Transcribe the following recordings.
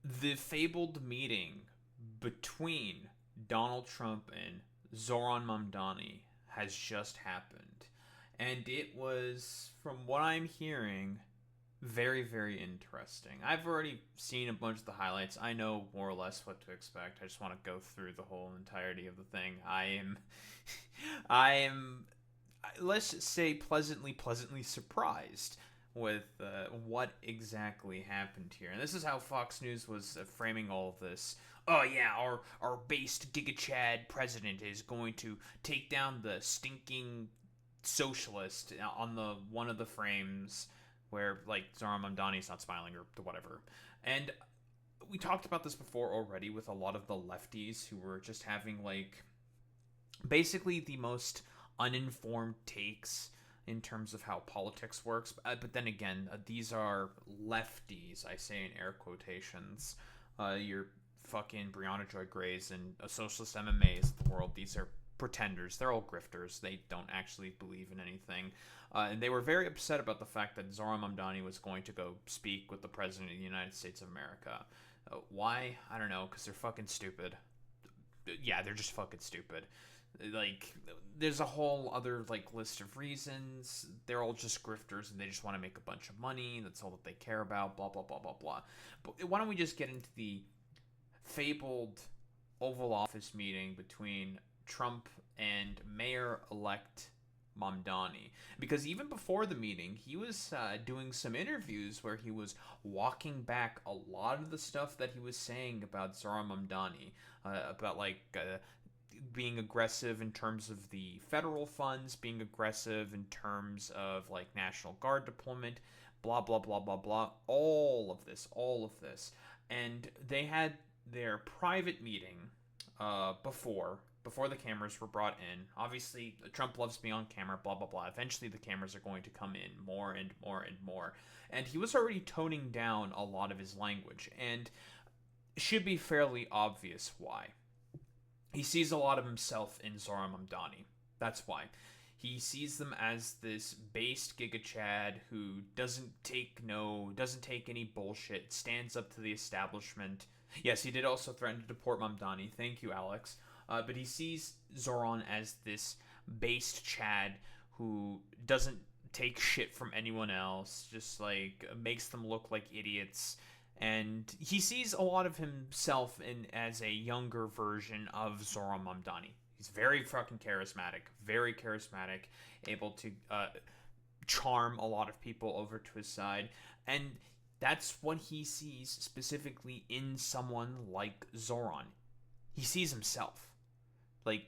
The fabled meeting between Donald Trump and Zohran Mamdani has just happened. And it was, from what I'm hearing, very, very interesting. I've already seen a bunch of the highlights. I know more or less what to expect. I just want to go through the whole entirety of the thing. I am, let's just say, pleasantly surprised with what exactly happened here. And this is how Fox News was framing all of this. Oh yeah, our based Giga Chad president is going to take down the stinking socialist on the one of the frames where like Zohran Mamdani's not smiling or whatever. And we talked about this before already with a lot of the lefties who were just having like basically the most uninformed takes in terms of how politics works. But then again, these are lefties, I say in air quotations. Your fucking Brianna Joy Grays and socialist MMAs of the world, these are pretenders. They're all grifters. They don't actually believe in anything. And they were very upset about the fact that Zohran Mamdani was going to go speak with the President of the United States of America. Why? I don't know, because they're fucking stupid. Yeah, they're just fucking stupid. Like, there's a whole other like list of reasons. They're all just grifters and they just want to make a bunch of money. That's all that they care about. Blah blah blah blah blah. But why don't we just get into the fabled Oval Office meeting between Trump and Mayor-elect Mamdani? Because even before the meeting, he was doing some interviews where he was walking back a lot of the stuff that he was saying about Zohran Mamdani, about like being aggressive in terms of the federal funds, being aggressive in terms of like National Guard deployment, blah blah blah blah blah. All of this, and they had their private meeting before the cameras were brought in. Obviously, Trump loves being on camera, blah blah blah. Eventually, the cameras are going to come in more and more and more, and he was already toning down a lot of his language, and it should be fairly obvious why. He sees a lot of himself in Zohran Mamdani. That's why. He sees them as this based Giga Chad who doesn't take any bullshit, stands up to the establishment. Yes, he did also threaten to deport Mamdani. Thank you, Alex. But he sees Zoran as this based Chad who doesn't take shit from anyone else, just like makes them look like idiots, and he sees a lot of himself in as a younger version of Zohran Mamdani. He's very charismatic, able to charm a lot of people over to his side, and that's what he sees specifically in someone like Zoran. He sees himself. Like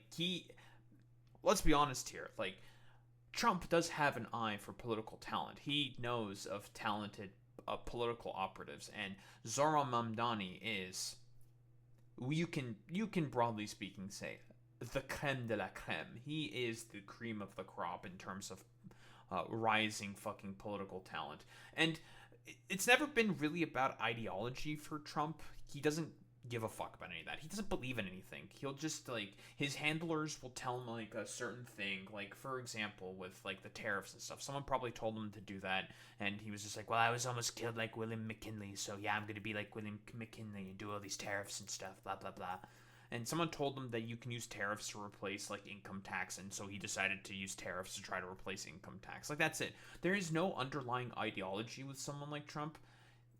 let's be honest here. Like Trump does have an eye for political talent. He knows of talented political operatives, and Zohran Mamdani is, you can broadly speaking say, the creme de la creme. He is the cream of the crop in terms of rising fucking political talent, and it's never been really about ideology for Trump. He doesn't give a fuck about any of that. He doesn't believe in anything. He'll just like his handlers will tell him like a certain thing. Like for example, with like the tariffs and stuff, someone probably told him to do that, and he was just like, "Well, I was almost killed like William McKinley, so yeah, I'm gonna be like William McKinley and do all these tariffs and stuff, blah blah blah." And someone told him that you can use tariffs to replace like income tax, and so he decided to use tariffs to try to replace income tax. Like that's it. There is no underlying ideology with someone like Trump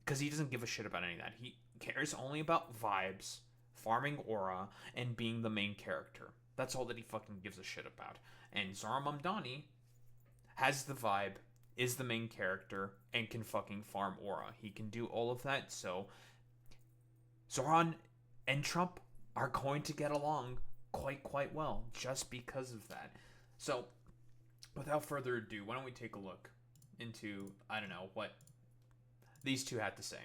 because he doesn't give a shit about any of that. He cares only about vibes, farming aura, and being the main character. That's all that he fucking gives a shit about. And Zohran Mamdani has the vibe, is the main character, and can fucking farm aura. He can do all of that, so Zohran and Trump are going to get along quite well just because of that. So, without further ado, why don't we take a look into, I don't know, what these two had to say.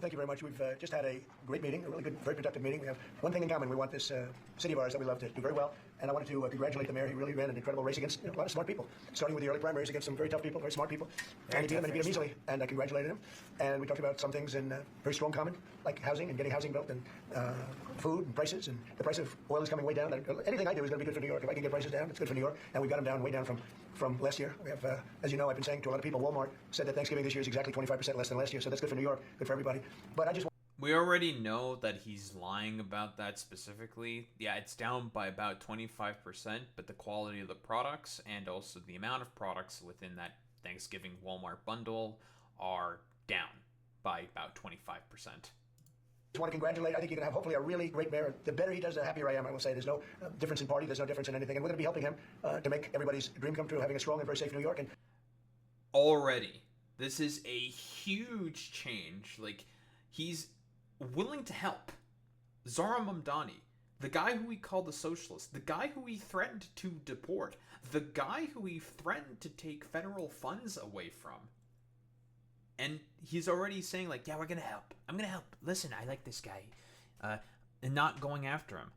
thank you very much. We've just had a great meeting, a really good, very productive meeting. We have one thing in common. We want this city of ours that we love to do very well. And I wanted to congratulate the mayor. He really ran an incredible race against a lot of smart people, starting with the early primaries against some very tough people, very smart people. And he beat them easily, and I congratulated him. And we talked about some things in very strong common, like housing and getting housing built, and food and prices, and the price of oil is coming way down. Anything I do is going to be good for New York. If I can get prices down, it's good for New York. And we've got them down, way down from last year. We have, as you know, I've been saying to a lot of people, Walmart said that Thanksgiving this year is exactly 25% less than last year, so that's good for New York, good for everybody. But I just... We already know that he's lying about that specifically. Yeah, it's down by about 25%, but the quality of the products and also the amount of products within that Thanksgiving Walmart bundle are down by about 25%. I just want to congratulate. I think you're going to have hopefully a really great mayor. The better he does, the happier I am. I will say there's no difference in party. There's no difference in anything. And we're going to be helping him to make everybody's dream come true, having a strong and very safe New York. And already, this is a huge change. Like, he's willing to help. Zohran Mamdani, the guy who he called a socialist, the guy who he threatened to deport, the guy who he threatened to take federal funds away from. And he's already saying, like, yeah, we're going to help. I'm going to help. Listen, I like this guy. And not going after him.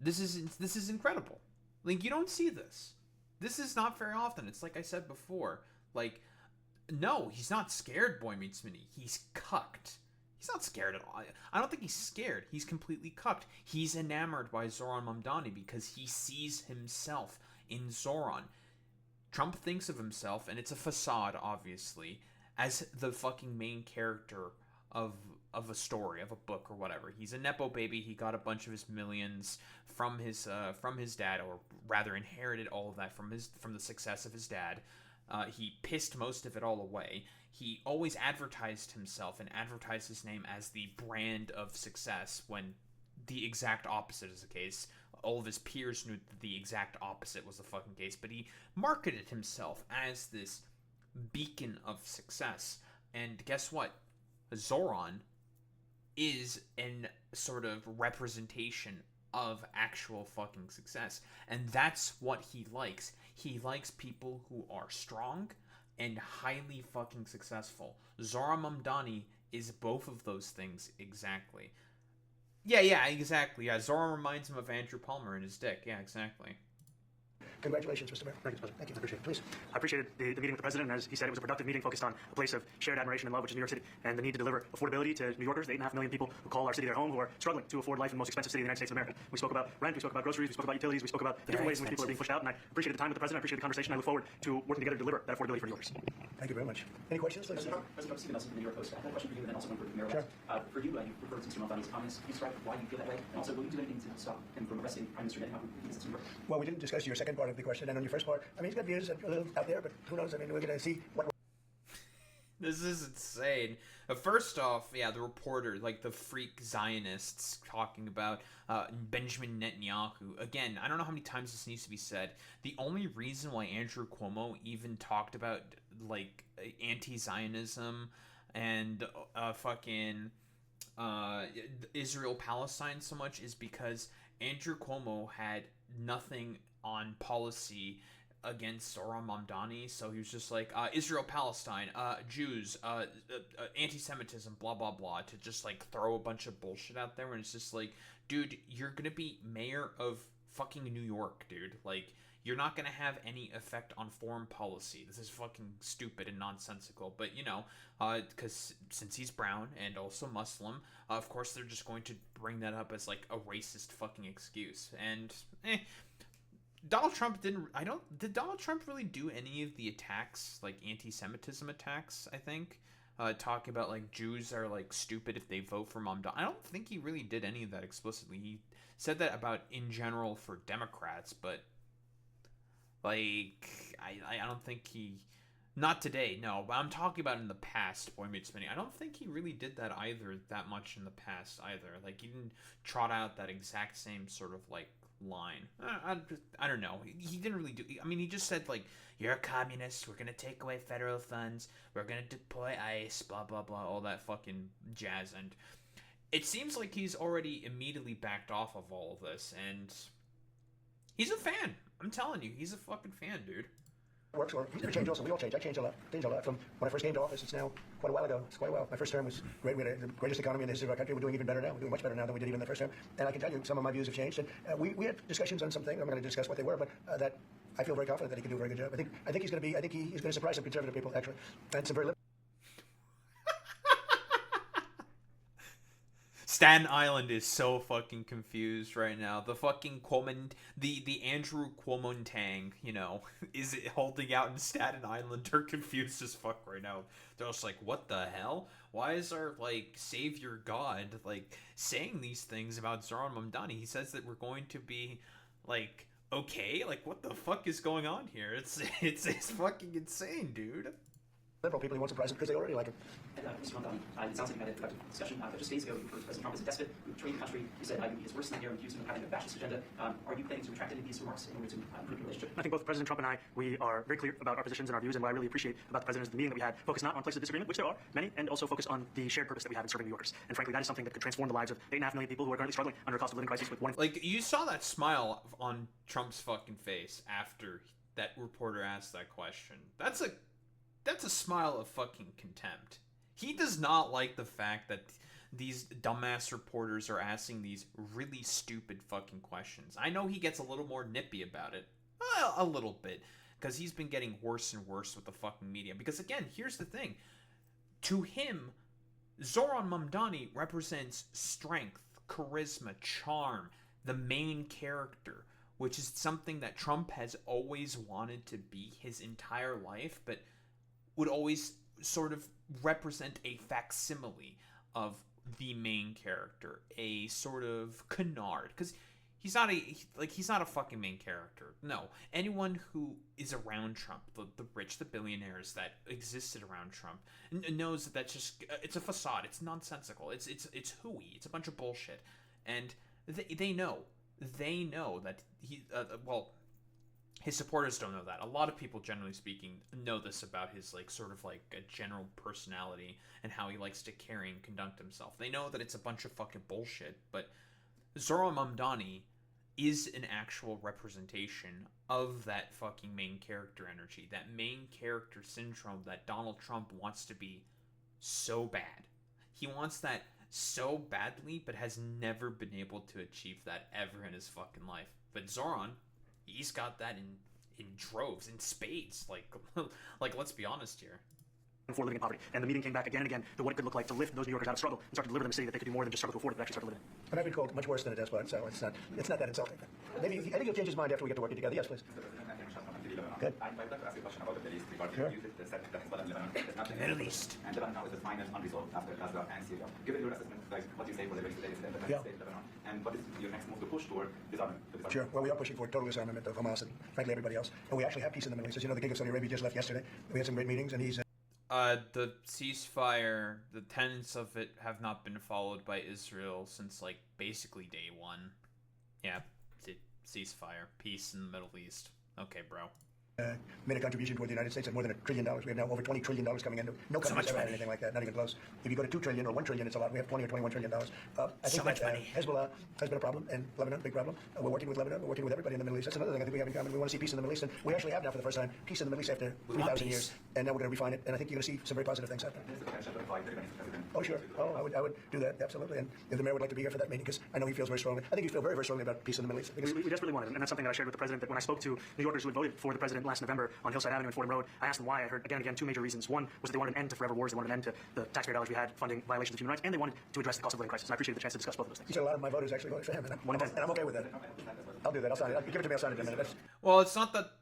This is incredible. Like, you don't see this. This is not very often. It's like I said before. Like, no, he's not scared, Boy Meets Mini. He's cucked. He's not scared at all. I don't think he's scared. He's completely cucked. He's enamored by Zohran Mamdani because he sees himself in Zohran. Trump thinks of himself, and it's a facade, obviously, as the fucking main character of a story, of a book or whatever. He's a nepo baby. He got a bunch of his millions from his dad, or rather inherited all of that from the success of his dad. He pissed most of it all away. He always advertised himself and advertised his name as the brand of success, when the exact opposite is the case. All of his peers knew that the exact opposite was the fucking case, but he marketed himself as this beacon of success. And guess what? Zohran is an sort of representation of actual fucking success. And that's what he likes. He likes people who are strong and highly fucking successful. Zohran Mamdani is both of those things exactly. Yeah, exactly. Yeah, Zohran reminds him of Andrew Palmer and his dick. Yeah, exactly. Congratulations, Mr. Mayor. Thank you. I appreciate it. Please. I appreciated the meeting with the president, and as he said, it was a productive meeting focused on a place of shared admiration and love, which is New York City, and the need to deliver affordability to New Yorkers, the 8.5 million people who call our city their home, who are struggling to afford life in the most expensive city in the United States of America. We spoke about rent, we spoke about groceries, we spoke about utilities, we spoke about the different ways in which people are being pushed out, and I appreciated the time with the president, I appreciated the conversation, I look forward to working together to deliver that affordability for New Yorkers. Thank you very much. Any questions? President Trump, Stephen Nelson from the New York Post. I have a question for you, and then also one for Mayor West. For you, you referred to Mr. Mamdani's comments. Can you describe why you feel that way? And also, will you do anything to stop him from arresting Prime Minister Netanyahu? Well, we didn't discuss your second part of the question, and on your first part, I mean, he's got views a little out there, but who knows? I mean, we're going to see what... This is insane. First off, yeah, the reporter, like the freak Zionists talking about Benjamin Netanyahu. Again, I don't know how many times this needs to be said. The only reason why Andrew Cuomo even talked about, like, anti-Zionism and Israel-Palestine so much is because Andrew Cuomo had nothing on policy against Zohran Mamdani, so he was just like, Israel-Palestine, Jews, anti-Semitism, blah, blah, blah, to just, like, throw a bunch of bullshit out there, and it's just like, dude, you're gonna be mayor of fucking New York, dude. Like, you're not gonna have any effect on foreign policy. This is fucking stupid and nonsensical, but, you know, because since he's brown and also Muslim, of course they're just going to bring that up as, like, a racist fucking excuse, and, Donald Trump did Donald Trump really do any of the attacks, like anti-Semitism attacks, I think? Talking about, like, Jews are, like, stupid if they vote for Mamdani. I don't think he really did any of that explicitly. He said that about, in general, for Democrats, but, like, I don't think he... Not today, no, but I'm talking about in the past, Boy Meets Mini. I don't think he really did that either, that much in the past either. Like, he didn't trot out that exact same sort of, like, line. I don't know. He didn't really do... I mean, he just said, like, you're a communist, we're gonna take away federal funds, we're gonna deploy ICE, blah, blah, blah, all that fucking jazz, and it seems like he's already immediately backed off of all of this, and he's a fan. I'm telling you, he's a fucking fan, dude. works, or he's going to change also. We all change. I changed a lot. From when I first came to office. It's now quite a while ago. It's quite a while. My first term was great. We had the greatest economy in the history of our country. We're doing even better now. We're doing much better now than we did even the first term. And I can tell you some of my views have changed. And we had discussions on some things. I'm going to discuss what they were, but that I feel very confident that he can do a very good job. I think he's going to be. I think he's going to surprise some conservative people actually, and some very liberal. Staten Island is so fucking confused right now. The fucking the Andrew Cuomo-Tang, is it holding out in Staten Island? They're confused as fuck right now. They're just like, what the hell? Why is our, savior God, saying these things about Zohran Mamdani? He says that we're going to be, okay? What the fuck is going on here? It's fucking insane, dude. Liberal people, he won't surprise them because they already like him. Mr. Mamdani, it sounds like you had a productive discussion. Just days ago, you referred to President Trump as a despot who betrayed the country. You said he is worse than the air and accused him of having a fascist agenda. Are you planning to retract any of these remarks in order to improve your relationship? I think both President Trump and I, we are very clear about our positions and our views, and what I really appreciate about the President is the meeting that we had focused not on places of disagreement, which there are many, and also focused on the shared purpose that we have in serving New Yorkers. And frankly, that is something that could transform the lives of 8.5 million people who are currently struggling under a cost of living crisis with one. You saw that smile on Trump's fucking face after that reporter asked that question. That's a smile of fucking contempt. He does not like the fact that these dumbass reporters are asking these really stupid fucking questions. I know he gets a little more nippy about it. A little bit. Because he's been getting worse and worse with the fucking media. Because again, here's the thing. To him, Zohran Mamdani represents strength, charisma, charm, the main character, which is something that Trump has always wanted to be his entire life, but would always sort of represent a facsimile of the main character, a sort of canard, because he's not a fucking main character. No, anyone who is around Trump, the rich, the billionaires that existed around Trump, knows that that's just it's a facade. It's nonsensical. It's hooey. It's a bunch of bullshit, and they know that he his supporters don't know that. A lot of people, generally speaking, know this about his a general personality and how he likes to carry and conduct himself. They know that it's a bunch of fucking bullshit, but Zohran Mamdani is an actual representation of that fucking main character energy, that main character syndrome that Donald Trump wants to be so bad. He wants that so badly, but has never been able to achieve that ever in his fucking life. But Zohran, he's got that in droves, in spades. Let's be honest here. For living in poverty. And the meeting came back again and again to what it could look like to lift those New Yorkers out of struggle and start to deliver them a city that they could do more than just struggle to afford it, but actually start to live in. But I've been called much worse than a despot, so it's not that insulting. Maybe I think he'll change his mind after we get to working together. Yes, please. Good. I would like to ask you a question about the Middle East regarding Sure. you said that Hezbollah in Lebanon is not Middle East. and Lebanon now is the final unresolved after Gaza and Syria. Given your assessment, what you say was a very today is the Yeah. state of Lebanon, and what is your next move to push toward disarmament? Sure. Well, we are pushing for total disarmament of Hamas and frankly everybody else. And we actually have peace in the Middle East. As you know, the King of Saudi Arabia just left yesterday. We had some great meetings, and he's The ceasefire, the tenets of it have not been followed by Israel since basically day one. Yeah, ceasefire, peace in the Middle East. Okay, bro. made a contribution toward the United States of more than $1 trillion. We have now over $20 trillion coming in. No country's ever had anything like that, not even close. If you go to $2 trillion or $1 trillion, it's a lot. We have $20 or $21 trillion. I think that Hezbollah has been a problem, and Lebanon, big problem. We're working with Lebanon. We're working with everybody in the Middle East. That's another thing I think we have in common. We want to see peace in the Middle East, and we actually have now for the first time peace in the Middle East after 3,000 years. And now we're going to refine it, and I think you're going to see some very positive things happen. Oh, sure. Oh, I would do that, absolutely. And if the mayor would like to be here for that meeting, because I know he feels very strongly. I think you feel very, very strongly about peace in the Middle East. We desperately wanted it, and that's something that I shared with the president, that when I spoke to New Yorkers who had voted for the president last November on Hillside Avenue and Fordham Road, I asked them why. I heard again and again two major reasons. One was that they wanted an end to forever wars, they wanted an end to the taxpayer dollars we had funding violations of human rights, and they wanted to address the cost of living crisis. And I appreciated the chance to discuss both of those things. He said a lot of my voters actually voted for him, and I'm okay with that. I'll do that. I'll sign it. Give it to me. I'll sign it in a minute. Well, it's not that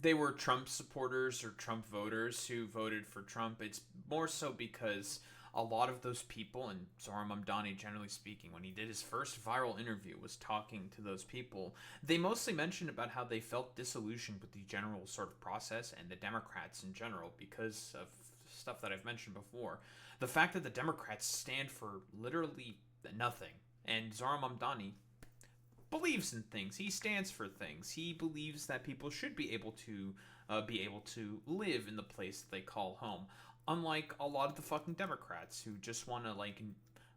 they were Trump supporters or Trump voters who voted for Trump. It's more so because a lot of those people, and Zohran Mamdani, generally speaking, when he did his first viral interview, was talking to those people. They mostly mentioned about how they felt disillusioned with the general sort of process and the Democrats in general because of stuff that I've mentioned before. The fact that the Democrats stand for literally nothing, and Zohran Mamdani believes in things. He stands for things. He believes that people should be able to live in the place that they call home. Unlike a lot of the fucking Democrats who just want to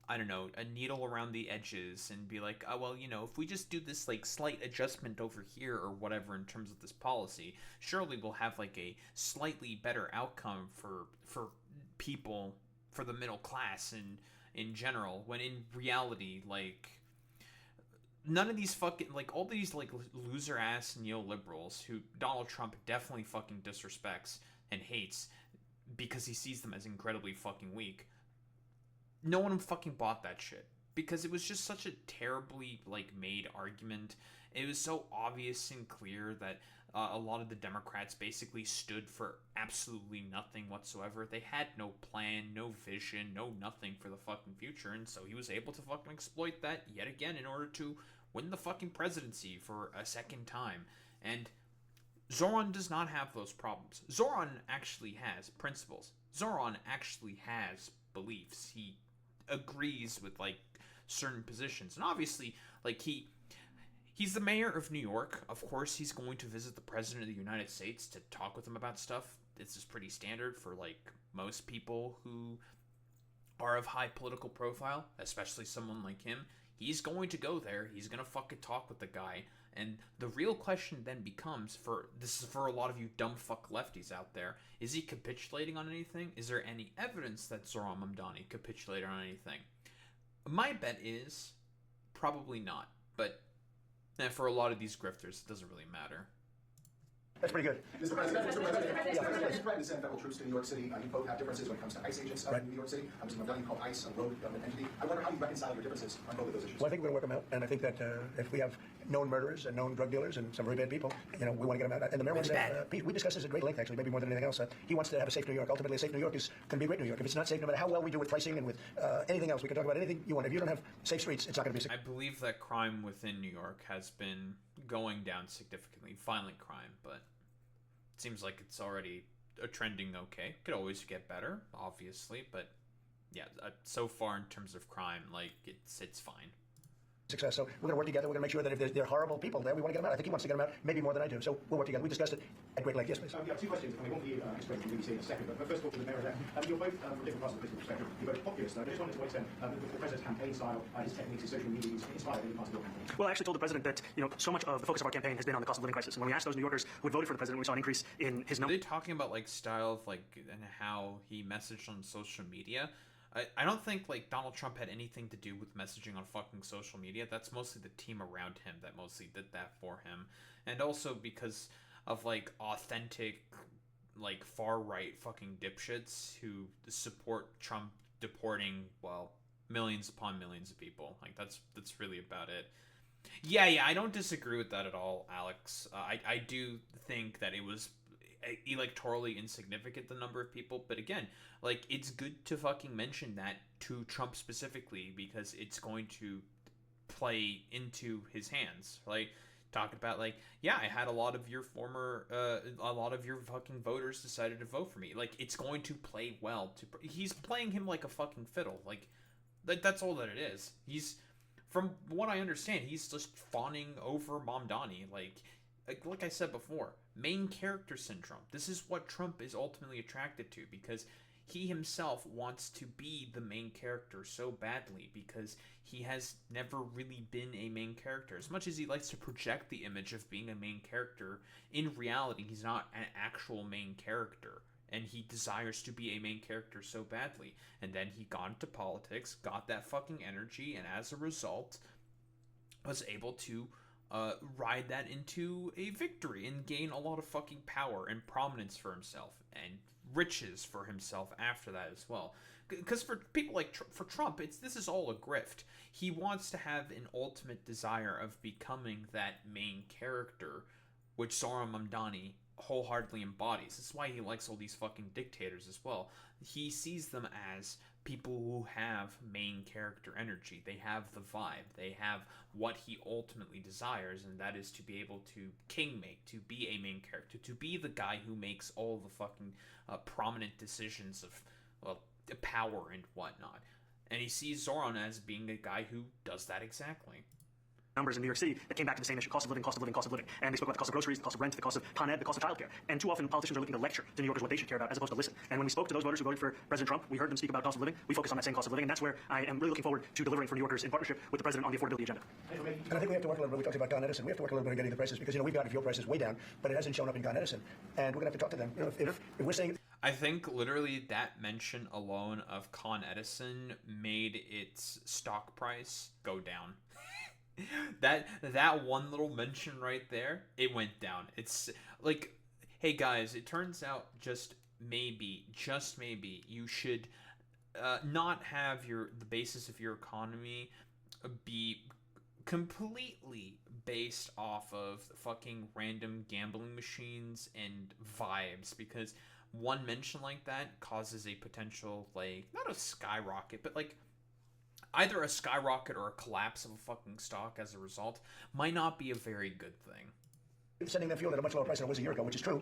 I don't know, a needle around the edges and be like, oh, well, if we just do this, like, slight adjustment over here or whatever in terms of this policy, surely we'll have, like, a slightly better outcome for people, for the middle class in general, when in reality, like, none of these fucking, like, all these, like, loser-ass neoliberals who Donald Trump definitely fucking disrespects and hates because he sees them as incredibly fucking weak, no one fucking bought that shit. Because it was just such a terribly, like, made argument. It was so obvious and clear that a lot of the Democrats basically stood for absolutely nothing whatsoever. They had no plan, no vision, no nothing for the fucking future, and so he was able to fucking exploit that yet again in order to win the fucking presidency for a second time. And Zohran does not have those problems. Zohran actually has principles. Zohran actually has beliefs. He agrees with, like, certain positions. And obviously, like, he's the mayor of New York. Of course, he's going to visit the president of the United States to talk with him about stuff. This is pretty standard for, like, most people who are of high political profile, especially someone like him. He's going to go there. He's going to fucking talk with the guy. And the real question then becomes, this is for a lot of you dumb fuck lefties out there, is he capitulating on anything? Is there any evidence that Zohran Mamdani capitulated on anything? My bet is probably not. But for a lot of these grifters, it doesn't really matter. That's pretty good. Mr. President, you threatened to send federal troops to New York City. You both have differences when it comes to ICE agents in New York City. Mr. Mamdani called ICE a rogue government entity. I wonder how you reconcile your differences on both of those issues. Well, I think we're going to work them out, and I think that if we have known murderers and known drug dealers and some very bad people, we want to get them out. And the mayor wants we discussed this at great length, actually, maybe more than anything else. He wants to have a safe New York. Ultimately, a safe New York is going to be a great New York. If it's not safe, no matter how well we do with pricing and with anything else, we can talk about anything you want. If you don't have safe streets, it's not going to be safe. I believe that crime within New York has been going down significantly, violent crime, but it seems like it's already trending okay. Could always get better, obviously, but yeah, so far in terms of crime, like, it's fine. Success. So we're going to work together. We're going to make sure that if they're horrible people there, we want to get them out. I think he wants to get them out maybe more than I do. So we'll work together. We discussed it at great length. Yes, please. Yeah, two questions. I mean, one for you, explain from BBC in a second. But first of all, to the mayor there. You're both from different parts of the political spectrum. You're both populists, though. I just wanted to extend the president's campaign style, his techniques, his social media use inspired any part of your campaign. Well, I actually told the president that, so much of the focus of our campaign has been on the cost of living crisis. And when we asked those New Yorkers who had voted for the president, we saw an increase in his Are number. they talking about, like, style of, like, and how he messaged on social media? I don't think, like, Donald Trump had anything to do with messaging on fucking social media. That's mostly the team around him that mostly did that for him. And also because of, like, authentic, like, far-right fucking dipshits who support Trump deporting, well, millions upon millions of people. Like, that's really about it. Yeah, I don't disagree with that at all, Alex. I do think that it was electorally insignificant, the number of people, but again, like, it's good to fucking mention that to Trump specifically, because it's going to play into his hands. Like, talk about, like, yeah, I had a lot of your fucking voters decided to vote for me. Like, it's going to play well to, he's playing him like a fucking fiddle. Like, that's all that it is. He's, from what I understand, he's just fawning over Mamdani. Like I said before, main character syndrome. This is what Trump is ultimately attracted to, because he himself wants to be the main character so badly, because he has never really been a main character. As much as he likes to project the image of being a main character, in reality, he's not an actual main character. And he desires to be a main character so badly. And then he got into politics, got that fucking energy, and as a result, was able to ride that into a victory and gain a lot of fucking power and prominence for himself and riches for himself after that as well. Because for people like for Trump, this is all a grift. He wants to have an ultimate desire of becoming that main character, which Zohran Mamdani wholeheartedly embodies. That's why he likes all these fucking dictators as well. He sees them as people who have main character energy. They have the vibe. They have what he ultimately desires, and that is to be able to kingmake, to be a main character, to be the guy who makes all the fucking prominent decisions of power and whatnot. And he sees Zohran as being a guy who does that exactly. numbers in New York City that came back to the same issue: cost of living, cost of living, cost of living. And they spoke about the cost of groceries, the cost of rent, the cost of Con Ed, the cost of childcare. And too often politicians are looking to lecture to New Yorkers what they should care about as opposed to listen. And when we spoke to those voters who voted for President Trump, we heard them speak about cost of living. We focus on that same cost of living, and that's where I am really looking forward to delivering for New Yorkers in partnership with the president on the affordability agenda. And I think we have to work a little bit. We talked about Con Edison. We have to work a little bit on getting the prices because we've gotten fuel prices way down, but it hasn't shown up in Con Edison, and we're gonna have to talk to them. If we're saying. I think literally that mention alone of Con Edison made its stock price go down. that one little mention right there, it went down. It's like, hey guys, it turns out just maybe, you should not have the basis of your economy be completely based off of fucking random gambling machines and vibes, because one mention like that causes a potential, like, not a skyrocket, but like either a skyrocket or a collapse of a fucking stock as a result might not be a very good thing. Sending them fuel at a much lower price than it was a year ago, which is true.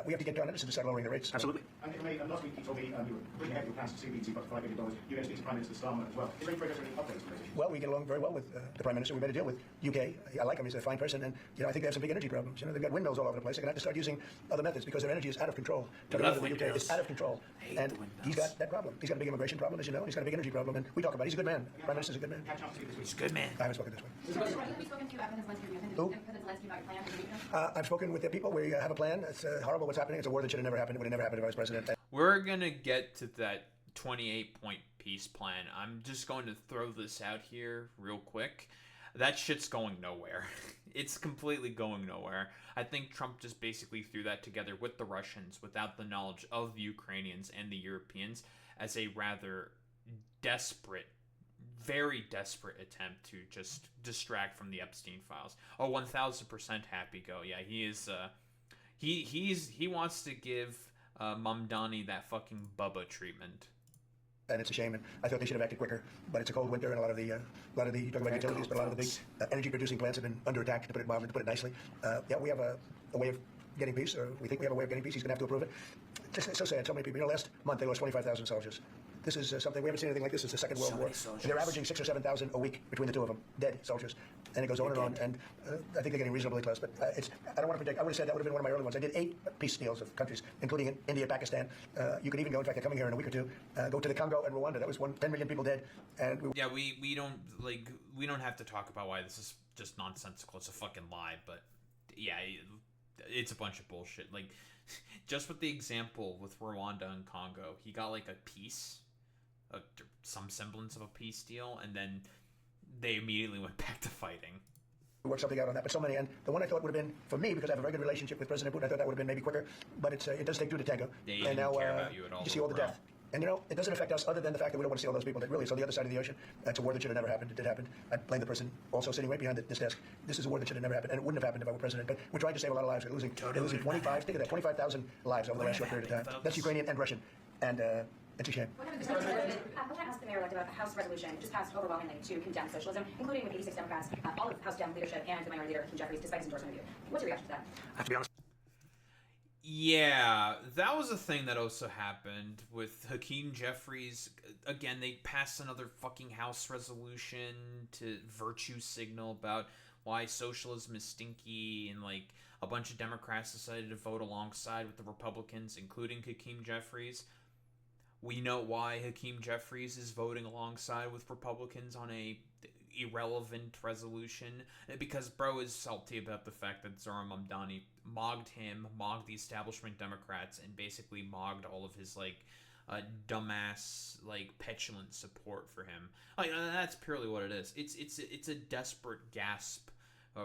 We have to get Con Edison to start lowering the rates. Absolutely. And last week you told me you were putting ahead your plans to CBDC up to $5 billion. You're going to speak to Prime Minister Starmer as well. Is there any progress or any updates on this issue? Well, we get along very well with the Prime Minister. We made a deal with UK. I like him. He's a fine person. And, I think they have some big energy problems. They've got windmills all over the place. They're going to have to start using other methods because their energy is out of control. The UK is out of control. And he's got that problem. He's got a big immigration problem, as you know. He's got a big energy problem. And we talk about it. He's a good man. Prime Minister's a good man. He's a good man. I haven't spoken this way. Have you spoken to President Zelensky? Who? President Zelensky about your plan for the weekend? I've spoken with their people. We have a plan. It's horrible what's happening. It's a war that should have never happened. It would have never happened if I was president. We're gonna get to that 28-point peace plan. I'm just going to throw this out here real quick. That shit's going nowhere. It's completely going nowhere. I think Trump just basically threw that together with the Russians without the knowledge of the Ukrainians and the Europeans as a rather desperate, very desperate attempt to just distract from the Epstein files. Oh, 1000% happy go. Yeah, he is. He wants to give Mamdani that fucking Bubba treatment. And it's a shame, and I thought they should have acted quicker. But it's a cold winter, and a lot of the you talk about utilities, but a lot of the big energy-producing plants have been under attack, to put it mildly, to put it nicely. We have a way of getting peace, or we think we have a way of getting peace. He's going to have to approve it. It's so sad. So many people. Last month they lost 25,000 soldiers. This is something we haven't seen anything like this since the Second World War. And they're averaging 6,000 or 7,000 a week between the two of them, dead soldiers. And it goes on and on. And I think they're getting reasonably close. But I don't want to predict. I would have said that would have been one of my early ones. I did 8 peace deals of countries, including in India, Pakistan. You could even go. In fact, they're coming here in a week or two. Go to the Congo and Rwanda. That was 10 million people dead. And we don't have to talk about why this is just nonsensical. It's a fucking lie. But yeah, it's a bunch of bullshit. Like, just with the example with Rwanda and Congo, he got like a peace. Some semblance of a peace deal, and then they immediately went back to fighting. Work something out on that, but so many. And the one I thought would have been, for me, because I have a very good relationship with President Putin, I thought that would have been maybe quicker, but it does take two to tango. Yeah, he didn't care about you at all. You see all the death. And it doesn't affect us other than the fact that we don't want to see all those people that really, so the other side of the ocean, it's a war that should have never happened. It did happen. I blame the person also sitting right behind this desk. This is a war that should have never happened, and it wouldn't have happened if I were president, but we're trying to save a lot of lives. We're losing 25,000 lives over the last short period of time. That's Ukrainian and Russian. And it's a shame. I want to ask the mayor about a House resolution just passed overwhelmingly to condemn socialism, including with 86 Democrats, all of House Dem leadership, and the minority leader, Hakeem Jeffries, despite his endorsement of you. What's your reaction to that? I have to be honest. Yeah, that was a thing that also happened with Hakeem Jeffries. Again, they passed another fucking House resolution to virtue signal about why socialism is stinky, and like a bunch of Democrats decided to vote alongside with the Republicans, including Hakeem Jeffries. We know why Hakeem Jeffries is voting alongside with Republicans on a irrelevant resolution, because bro is salty about the fact that Zohran Mamdani mogged the establishment Democrats, and basically mogged all of his dumbass petulant support for him. That's purely what it is. It's a desperate gasp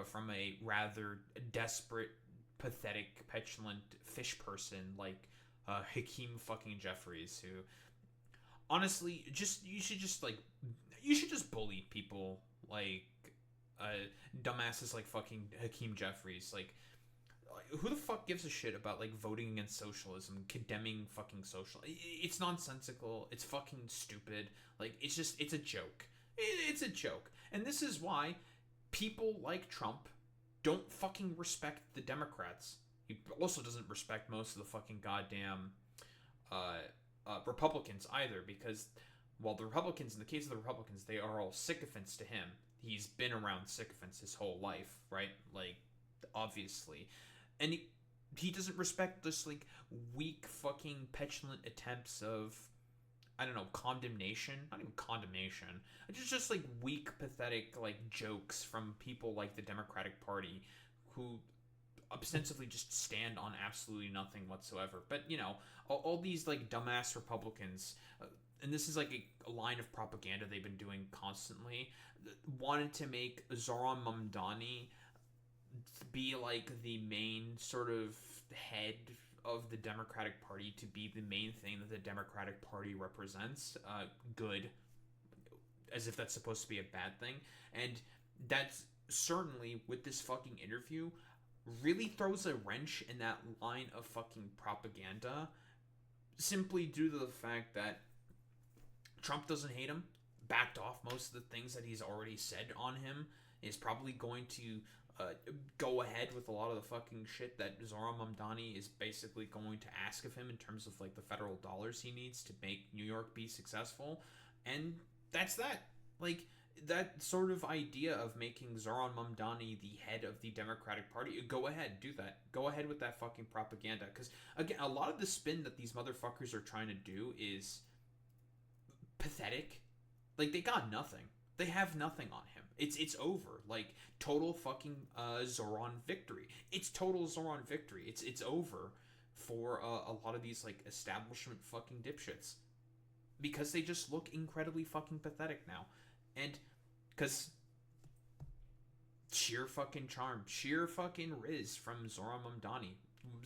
from a rather desperate, pathetic, petulant fish person like Hakeem fucking Jeffries, who honestly you should just bully people like dumbasses like fucking Hakeem Jeffries. Like, who the fuck gives a shit about voting against socialism, condemning fucking social? It's nonsensical. It's fucking stupid. It's a joke. It's a joke. And this is why people like Trump don't fucking respect the Democrats. He also doesn't respect most of the fucking goddamn Republicans either, because while the Republicans, in the case of the Republicans, they are all sycophants to him. He's been around sycophants his whole life, right? Like, obviously. And he doesn't respect this, like, weak fucking petulant attempts of, I don't know, condemnation. Not even condemnation. Just like weak, pathetic, like, jokes from people like the Democratic Party who ostensibly just stand on absolutely nothing whatsoever. But, you know, all these, like, dumbass Republicans, and this is, like, a line of propaganda they've been doing constantly, wanted to make Zohran Mamdani be, like, the main sort of head of the Democratic Party, to be the main thing that the Democratic Party represents. Good. As if that's supposed to be a bad thing. And that's certainly, with this fucking interview, really throws a wrench in that line of fucking propaganda, simply due to the fact that Trump doesn't hate him, backed off most of the things that he's already said on him, is probably going to go ahead with a lot of the fucking shit that Zohran Mamdani is basically going to ask of him in terms of, like, the federal dollars he needs to make New York be successful. And that's that. Like, that sort of idea of making Zohran Mamdani the head of the Democratic Party, go ahead, do that. Go ahead with that fucking propaganda. Because, again, a lot of the spin that these motherfuckers are trying to do is pathetic. Like, they got nothing. They have nothing on him. It's over. Like, total fucking Zohran victory. It's total Zohran victory. It's over for a lot of these, like, establishment fucking dipshits. Because they just look incredibly fucking pathetic now. And because sheer fucking charm, sheer fucking riz from Zohran Mamdani,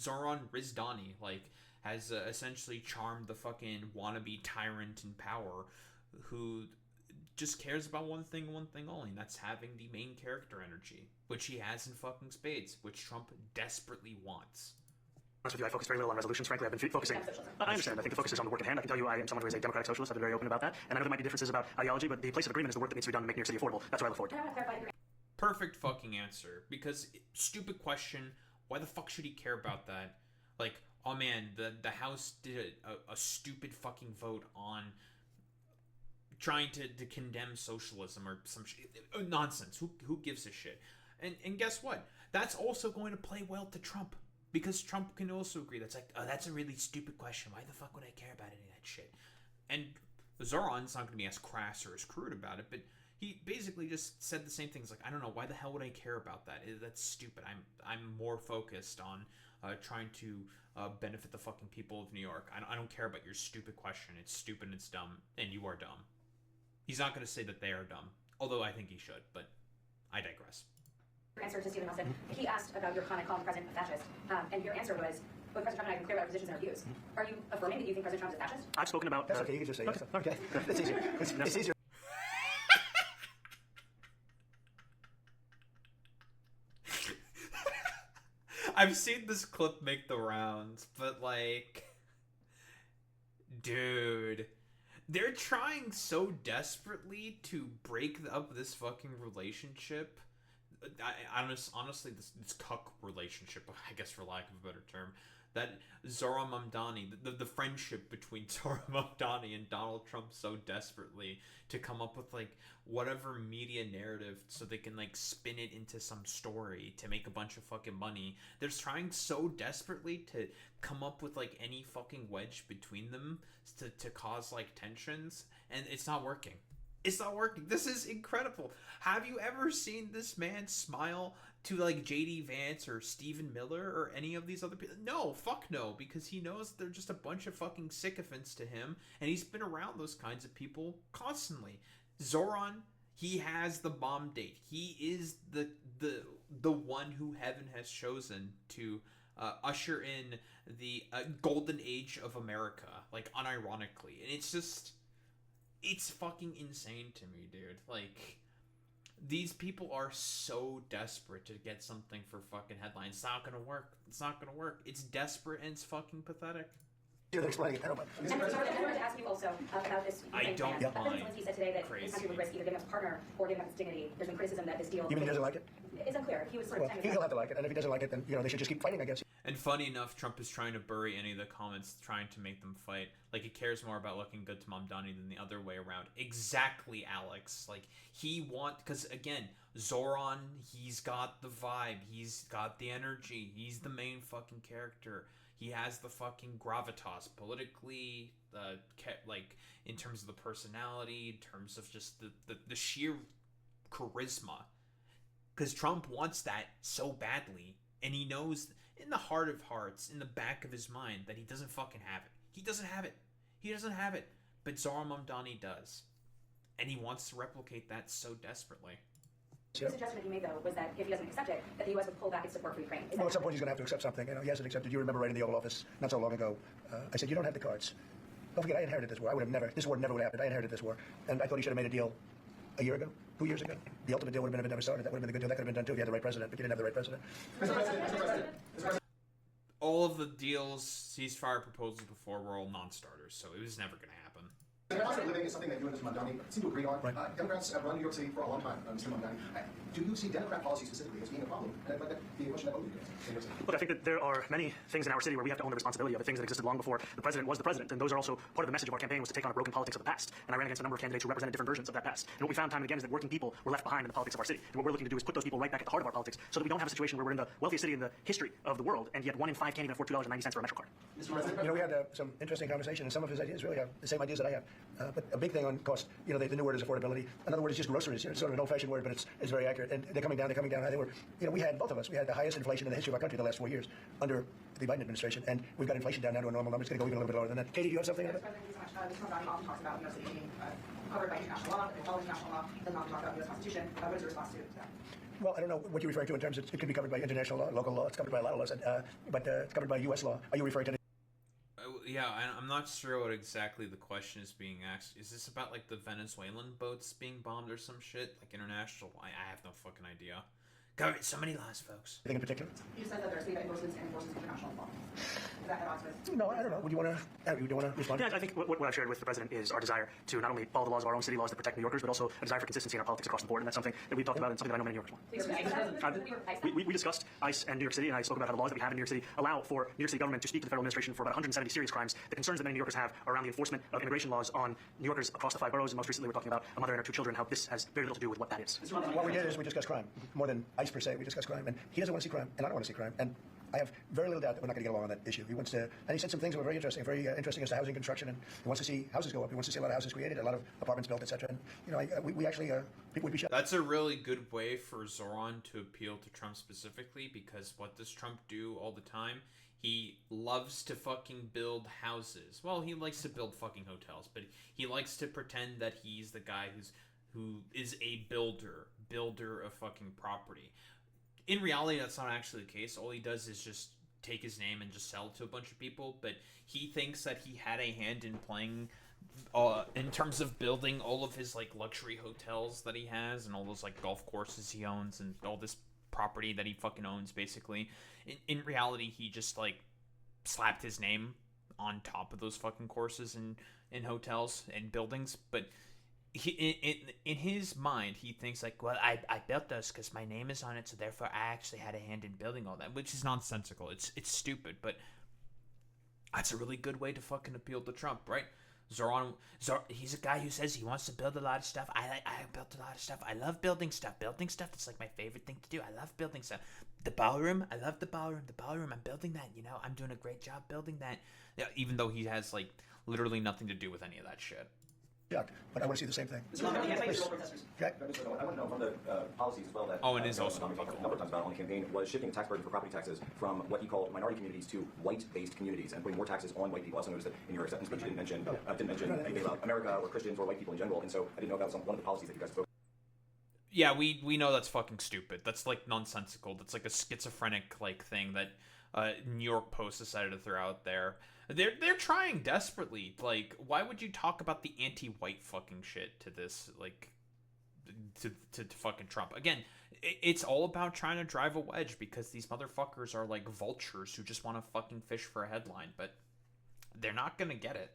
Zohran Rizdani, like, has essentially charmed the fucking wannabe tyrant in power who just cares about one thing only, and that's having the main character energy, which he has in fucking spades, which Trump desperately wants. Honest with you, I focus very little on resolutions. Frankly, I've been focusing. I understand. I think the focus is on the work at hand. I can tell you, I am someone who is a democratic socialist. I've been very open about that. And I know there might be differences about ideology, but the place of agreement is the work that needs to be done to make New York City affordable. That's what I look forward to. I want to clarify your Perfect fucking answer. Because, stupid question, why the fuck should he care about that? Like, oh man, the House did a stupid fucking vote on trying to condemn socialism or some shit. Nonsense. Who gives a shit? And guess what? That's also going to play well to Trump. Because Trump can also agree. That's like, oh, that's a really stupid question. Why the fuck would I care about any of that shit? And Zohran's not going to be as crass or as crude about it, but he basically just said the same things. Like, I don't know, why the hell would I care about that? That's stupid. I'm more focused on trying to benefit the fucking people of New York. I don't care about your stupid question. It's stupid and it's dumb, and you are dumb. He's not going to say that they are dumb, although I think he should, but I digress. answer to Stephen Nelson. He asked about your comment calling the president a fascist, and your answer was, but President Trump and I can clear about our positions and our views. Are you affirming that you think President Trump is a fascist? I've spoken about... That's okay, you can just say yes. Okay, that's easier. It's easier. I've seen this clip make the rounds, but, like, dude, they're trying so desperately to break up this fucking relationship. Honestly, this cuck relationship, I guess, for lack of a better term, that Zohran Mamdani, the friendship between Zohran Mamdani and Donald Trump so desperately to come up with, like, whatever media narrative so they can, like, spin it into some story to make a bunch of fucking money. They're trying so desperately to come up with, like, any fucking wedge between them to cause, like, tensions, and it's not working. It's not working. This is incredible. Have you ever seen this man smile to, like, J.D. Vance or Stephen Miller or any of these other people? No, fuck no, because he knows they're just a bunch of fucking sycophants to him, and he's been around those kinds of people constantly. Zohran, he has the bomb date. He is the one who heaven has chosen to usher in the golden age of America, like, unironically. And it's just... it's fucking insane to me, dude. Like, these people are so desperate to get something for fucking headlines. It's not gonna work. It's not gonna work. It's desperate and it's fucking pathetic. You're explaining it. I don't mind. And I wanted to ask you also about this. I don't mind. President Zelensky said today that his country would risk either giving up its partner or giving up its dignity. There's been criticism that this deal... You mean he doesn't like it? It's unclear. He was sort of... Well, he'll have to like it, and if he doesn't like it, then, you know, they should just keep fighting, I guess. And funny enough, Trump is trying to bury any of the comments, trying to make them fight. Like, he cares more about looking good to Mamdani than the other way around. Exactly, Alex. Like, because again, Zohran, he's got the vibe, he's got the energy, he's the main fucking character. He has the fucking gravitas politically, like, in terms of the personality, in terms of just the sheer charisma. Because Trump wants that so badly, and he knows in the heart of hearts, in the back of his mind, that he doesn't fucking have it. He doesn't have it. He doesn't have it. But Zohran Mamdani does. And he wants to replicate that so desperately. The suggestion that he made, though, was that if he doesn't accept it, that the U.S. would pull back its support for Ukraine. Well, at some point he's going to have to accept something. He hasn't accepted. You remember right in the Oval Office not so long ago, I said, you don't have the cards. Don't forget, I inherited this war. This war never would have happened. I inherited this war. And I thought he should have made a deal a year ago, 2 years ago. The ultimate deal would have been if it never started. That would have been the good deal. That could have been done too if you had the right president, but you didn't have the right president. All of the deals, ceasefire proposals before were all non-starters, so it was never going to happen. The cost of living is something that you and Mr. Mamdani seem to agree on. Right. Democrats have run New York City for a long time, Mr. Mamdani. Do you see Democrat policy specifically as being a problem? And I'd like that be a question that both of you can answer. Look, I think that there are many things in our city where we have to own the responsibility of it, things that existed long before the president was the president, and those are also part of the message of our campaign was to take on a broken politics of the past. And I ran against a number of candidates who represented different versions of that past. And what we found time and again is that working people were left behind in the politics of our city. And what we're looking to do is put those people right back at the heart of our politics so that we don't have a situation where we're in the wealthiest city in the history of the world, and yet 1 in 5 can't even afford $2.90 for a Metro card. You know, we had some interesting conversation, and some of his ideas really have the same ideas that I have. But a big thing on cost, you know, the new word is affordability. Another word is just groceries. It's sort of an old-fashioned word, but it's very accurate. And they're coming down. They were, you know, we had, both of us, we had the highest inflation in the history of our country the last 4 years under the Biden administration, and we've got inflation down now to a normal number. It's going to go even a little bit lower than that. Katie, do you have something? Mr. Mamdani often talks about New York City being covered by international law, and following international law, does not talk about the U.S. Constitution. What is your response to that? Well, I don't know what you're referring to in terms of it could be covered by international law, local law. It's covered by a lot of laws, but it's covered by U.S. law. Are you referring to? Yeah, I'm not sure what exactly the question is being asked. Is this about, like, the Venezuelan boats being bombed or some shit? Like, international? I have no fucking idea. God, so many lies, folks. Anything in particular? You said that there are state endorsements and enforcements of international law. Is that at odds with? No, I don't know. Would you want to respond? Yeah, I think what I've shared with the president is our desire to not only follow the laws of our own city, laws that protect New Yorkers, but also a desire for consistency in our politics across the board. And that's something that we've talked about and something that I know many New Yorkers want. We discussed ICE and New York City, and I spoke about how the laws that we have in New York City allow for New York City government to speak to the federal administration for about 170 serious crimes. The concerns that many New Yorkers have around the enforcement of immigration laws on New Yorkers across the 5 boroughs, and most recently we're talking about a mother and her 2 children, how this has very little to do with what that is. What we did is we discussed crime. More than ICE per se, we discussed crime. And he doesn't want to see crime, and I don't want to see crime. And I have very little doubt that we're not going to get along on that issue. He wants to, and he said some things that were very interesting as to housing construction, and he wants to see houses go up. He wants to see a lot of houses created, a lot of apartments built, etc. And you know, we actually people would be shocked. That's a really good way for Zohran to appeal to Trump specifically, because what does Trump do all the time? He loves to fucking build houses. Well, he likes to build fucking hotels, but he likes to pretend that he's the guy who is a builder of fucking property. In reality, that's not actually the case. All he does is just take his name and just sell it to a bunch of people, but he thinks that he had a hand in playing in terms of building all of his, like, luxury hotels that he has and all those, like, golf courses he owns and all this property that he fucking owns, basically. In reality, he just, like, slapped his name on top of those fucking courses and hotels and buildings, but in his mind, he thinks, like, well, I built those because my name is on it, so therefore I actually had a hand in building all that, which is nonsensical. It's stupid, but that's a really good way to fucking appeal to Trump, right? Zohran, he's a guy who says he wants to build a lot of stuff. I built a lot of stuff. I love building stuff. Building stuff is like my favorite thing to do. I love building stuff. The ballroom, I love the ballroom. The ballroom, I'm building that. You know, I'm doing a great job building that. Yeah, even though he has, like, literally nothing to do with any of that shit. But I want to see the same thing. I want to know from the policies as well that and is also talked a number of times about on the campaign was shifting the tax burden for property taxes from what he called minority communities to white-based communities and putting more taxes on white people. I also noticed that in your acceptance speech you didn't mention anything about America or Christians or white people in general, and so I didn't know if that was one of the policies that you guys spoke. Yeah, we know that's fucking stupid. That's, like, nonsensical. That's like a schizophrenic, like, thing that New York Post decided to throw out there. They're trying desperately. Like, why would you talk about the anti-white fucking shit to this, like, to fucking Trump? Again, it's all about trying to drive a wedge because these motherfuckers are like vultures who just want to fucking fish for a headline, but they're not gonna get it.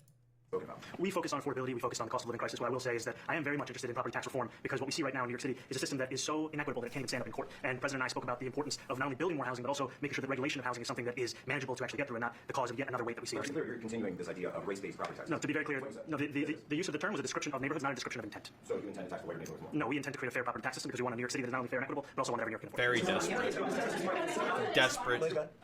spoken about. We focus on affordability. We focus on the cost of living crisis. What I will say is that I am very much interested in property tax reform because what we see right now in New York City is a system that is so inequitable that it can't even stand up in court. And President and I spoke about the importance of not only building more housing, but also making sure that regulation of housing is something that is manageable to actually get through and not the cause of yet another weight that we see. To be clear, you're continuing this idea of race-based property taxes. No, to be very clear, no, the use of the term was a description of neighborhoods, not a description of intent. So you intend to tax the whiter neighborhoods more? No, we intend to create a fair property tax system because we want a New York City that is not only fair and equitable, but also one that every New Yorker can afford. Very desperate.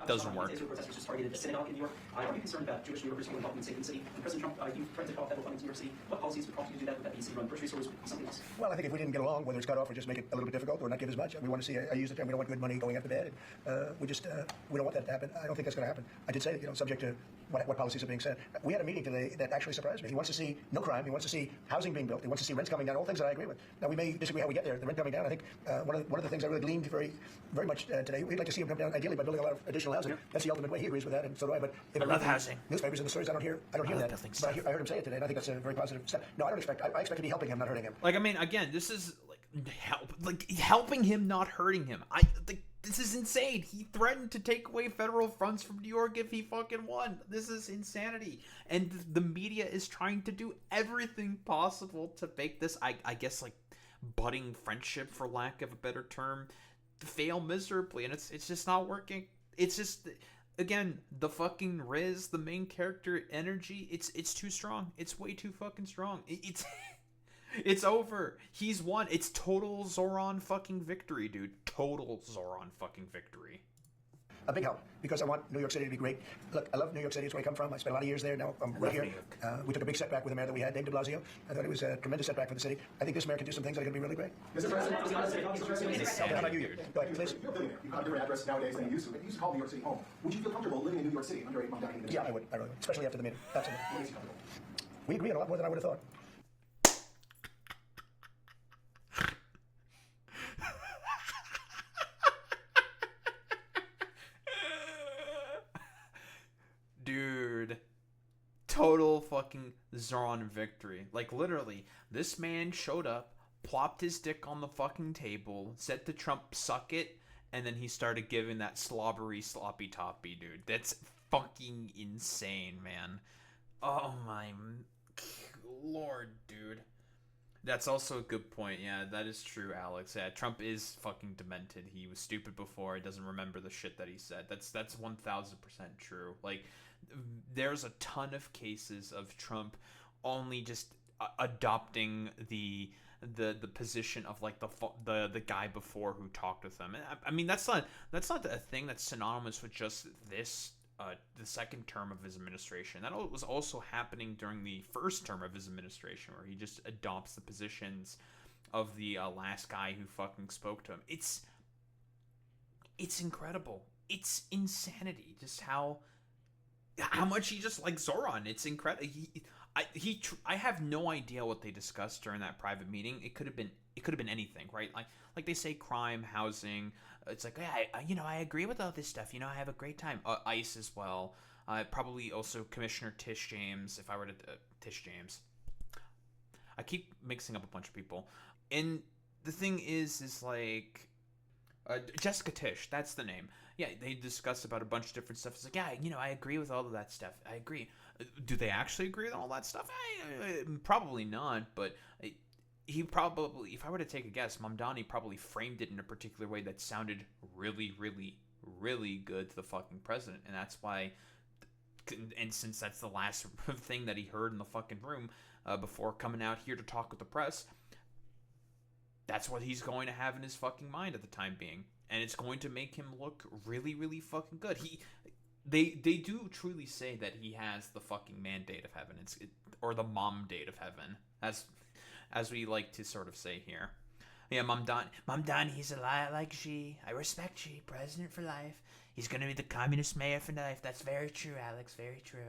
Doesn't work. Protesters just targeted a synagogue in New York. Are you concerned about Jewish New Yorkers who are involved in saving the city? And President Trump, you threatened to cut off federal funding to New York City. What policies would prompt you to do that? Would that be city-run grocery stores? Would it be something else? Well, I think if we didn't get along, whether it's cut off or just make it a little bit difficult or not give as much, we want to see, I use the term, we don't want good money going after bad. We don't want that to happen. I don't think that's going to happen. I did say, subject to what policies are being said. We had a meeting today that actually surprised me. He wants to see no crime. He wants to see housing being built. He wants to see rents coming down, all things that I agree with. Now, we may disagree how we get there. The rent coming down, I think one of the things I really gleaned very much today, we'd like to see him come down ideally by building a lot of additional housing. That's the ultimate way. He agrees with that, and so do I. But I love housing. Newspapers and the stories, I don't hear that. But I heard him say it today, and I think that's a very positive step. No, I expect to be helping him, not hurting him. Like, I mean, again, this is helping him, not hurting him. This is insane. He threatened to take away federal funds from New York if he fucking won. This is insanity. And the media is trying to do everything possible to make this, I guess, like, budding friendship, for lack of a better term, fail miserably. And it's just not working. It's just, again, the fucking Riz, the main character energy, it's too strong. It's way too fucking strong. It's over. He's won. It's total Zohran fucking victory, dude. Total Zohran fucking victory. A big help, because I want New York City to be great. Look, I love New York City. It's where I come from. I spent a lot of years there. Now I'm right here. We took a big setback with the mayor that we had, Dave de Blasio. I thought it was a tremendous setback for the city. I think this mayor can do some things that are going to be really great. Mr. President, How about you? Go ahead, please. you're a billionaire. You have a different address nowadays than you used to, but you used to call New York City home. Would you feel comfortable living in New York City under a Mamdani? Yeah, I would. I really would. Especially after the meeting. Absolutely. What makes you comfortable? We agree on a lot more than I would have thought. Dude, total fucking Zohran victory. Like, literally, this man showed up, plopped his dick on the fucking table, said to Trump, suck it, and then he started giving that slobbery sloppy toppy, dude. That's fucking insane, man. Oh my lord, dude. That's also a good point. Yeah, that is true, Alex. Yeah, Trump is fucking demented. He was stupid before. He doesn't remember the shit that he said. That's 1000% true. Like, there's a ton of cases of Trump only just adopting the position of, like, the guy before who talked with him. I mean, that's not a thing that's synonymous with just this the second term of his administration. That was also happening during the first term of his administration, where he just adopts the positions of the last guy who fucking spoke to him. It's incredible. It's insanity. Just how much he just likes Zohran. It's incredible. I have no idea what they discussed during that private meeting. It could have been anything, right? Like they say, crime, housing. It's like, yeah, I agree with all this stuff. I have a great time. ICE as well. Probably also Commissioner Tish James. If I were to Tish James, I keep mixing up a bunch of people. And the thing is like Jessica Tish. That's the name. Yeah, they discussed about a bunch of different stuff. It's like, yeah, I agree with all of that stuff. I agree. Do they actually agree with all that stuff? Probably not, but he probably, if I were to take a guess, Mamdani probably framed it in a particular way that sounded really, really, really good to the fucking president, and that's why, and since that's the last thing that he heard in the fucking room before coming out here to talk with the press, that's what he's going to have in his fucking mind at the time being, and it's going to make him look really, really fucking good. They do truly say that he has the fucking mandate of heaven, or the mom date of heaven, as we like to sort of say here. Yeah, Mamdani, he's a lot like Xi. I respect Xi, president for life. He's going to be the communist mayor for life. That's very true, Alex, very true.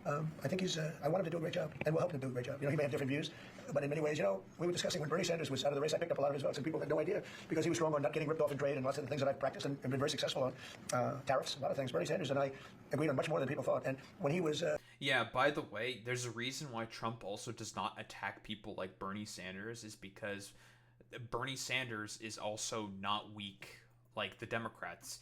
I think I want him to do a great job, and we'll help him do a great job. He may have different views, but in many ways, we were discussing when Bernie Sanders was out of the race, I picked up a lot of his votes, and people had no idea, because he was strong on not getting ripped off in trade and lots of the things that I've practiced and been very successful on, tariffs, a lot of things. Bernie Sanders and I agreed on much more than people thought, and when he was... Yeah, by the way, there's a reason why Trump also does not attack people like Bernie Sanders, is because Bernie Sanders is also not weak like the Democrats.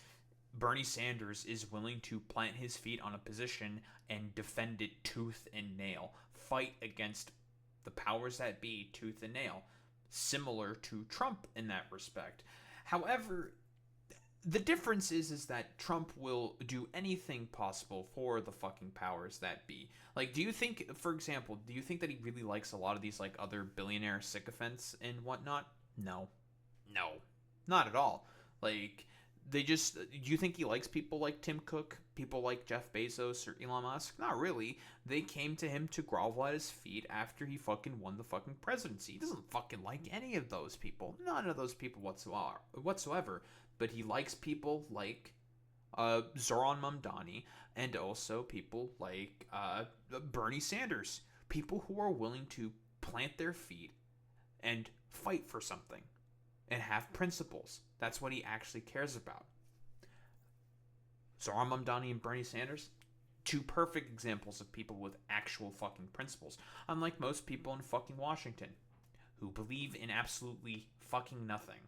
Bernie Sanders is willing to plant his feet on a position and defend it tooth and nail, fight against the powers that be tooth and nail, similar to Trump in that respect. However, the difference is that Trump will do anything possible for the fucking powers that be. Like, do you think, for example, do you think that he really likes a lot of these, like, other billionaire sycophants and whatnot? No. Not at all. Like, do you think he likes people like Tim Cook, people like Jeff Bezos or Elon Musk? Not really. They came to him to grovel at his feet after he fucking won the fucking presidency. He doesn't fucking like any of those people. None of those people whatsoever. But he likes people like Zohran Mamdani and also people like Bernie Sanders. People who are willing to plant their feet and fight for something and have principles. That's what he actually cares about. Zohran Mamdani and Bernie Sanders, two perfect examples of people with actual fucking principles, unlike most people in fucking Washington, who believe in absolutely fucking nothing.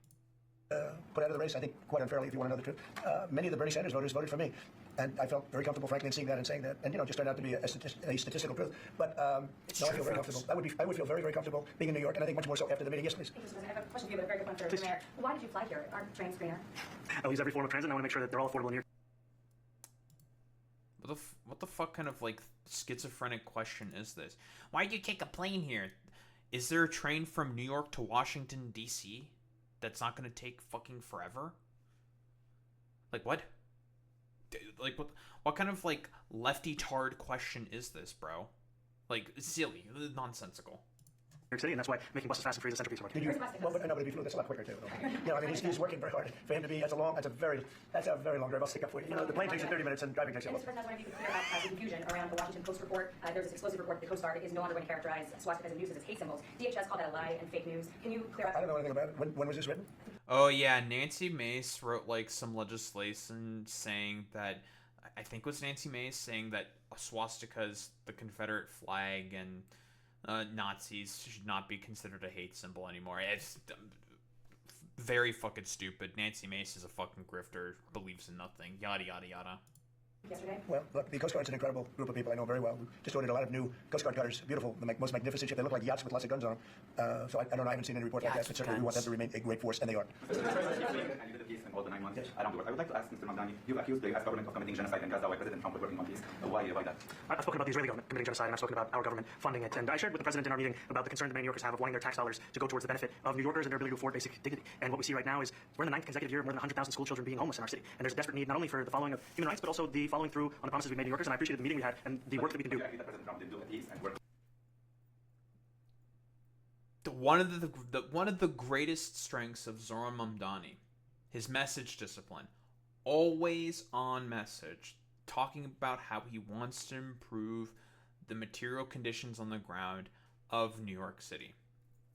Put out of the race, I think, quite unfairly, if you want to know the truth. Many of the Bernie Sanders voters voted for me. And I felt very comfortable, frankly, in seeing that and saying that. And, you know, it just turned out to be a statistical truth. But, no, I feel very comfortable. I would feel very, very comfortable being in New York, and I think much more so after the meeting. Yes, please. I have a question for you, but a very good one for the mayor. Why did you fly here? Aren't trains greener? I'll use every form of transit, and I want to make sure that they're all affordable and near. What the fuck kind of, like, schizophrenic question is this? Why'd you take a plane here? Is there a train from New York to Washington, D.C.? That's not going to take fucking forever? Like, what? Like, what kind of, like, lefty-tard question is this, bro? Like, silly, nonsensical. New York City, and that's why making buses fast and free is a centerpiece of our community. Well, but no, but if you flew, that's a lot quicker, too. You know, I mean, he's working very hard. For him to be, that's a very long drive. I'll stick up for you. You know, the plane takes you 30 minutes and driving takes you a Mr. President, I was wondering if you could clear up the confusion around the Washington Post report. There's this explosive report that the Coast Guard is no longer going to characterize swastikas and nooses as hate symbols. DHS called that a lie and fake news. Can you clear up? I don't know anything about it. When was this written? Oh, yeah, Nancy Mace wrote, like, some legislation saying that, I think it was Nancy Mace saying that a swastika is the Confederate flag and Nazis should not be considered a hate symbol anymore. It's very fucking stupid. Nancy Mace is a fucking grifter, believes in nothing, yada yada yada. Yesterday? Well, look, the Coast Guard's an incredible group of people I know very well. We just ordered a lot of new Coast Guard cutters. Beautiful, the most magnificent ship. They look like yachts with lots of guns on them. So I don't know, I haven't seen any report like that, but certainly we want them to remain a great force, and they are. And you did the piece in all the 9 months. I would like to ask Mr. Mamdani, you've accused the U.S. government of committing genocide in Gaza while President Trump was working on peace. Why that? I've spoken about the Israeli government committing genocide, and I've spoken about our government funding it. And I shared with the president in our meeting about the concern that many New Yorkers have of wanting their tax dollars to go towards the benefit of New Yorkers and their ability to afford basic dignity. And what we see right now is we're in the 9th consecutive year of more than 100,000 school children being homeless in our city. And there's a desperate need not only for the following of human rights, but also the following through on the promises we made New Yorkers. And I appreciated the meeting we had and the work that we can do. President Trump did do a piece and work. One of the greatest strengths of Zohran Mamdani, his message discipline, always on message, talking about how he wants to improve the material conditions on the ground of New York City.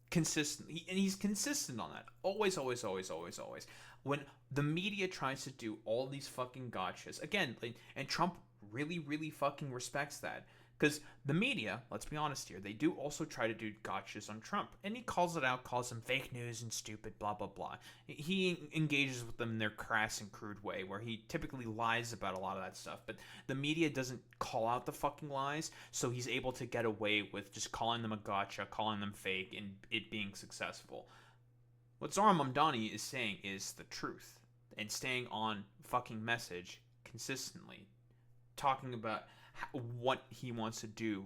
Consistently, and he's consistent on that. Always. When the media tries to do all these fucking gotchas, again, and Trump really fucking respects that. Because the media, let's be honest here, they do also try to do gotchas on Trump. And he calls it out, calls them fake news and stupid, blah, blah, blah. He engages with them in their crass and crude way, where he typically lies about a lot of that stuff. But the media doesn't call out the fucking lies, so he's able to get away with just calling them a gotcha, calling them fake, and it being successful. What Zohran Mamdani is saying is the truth, and staying on fucking message consistently. Talking about what he wants to do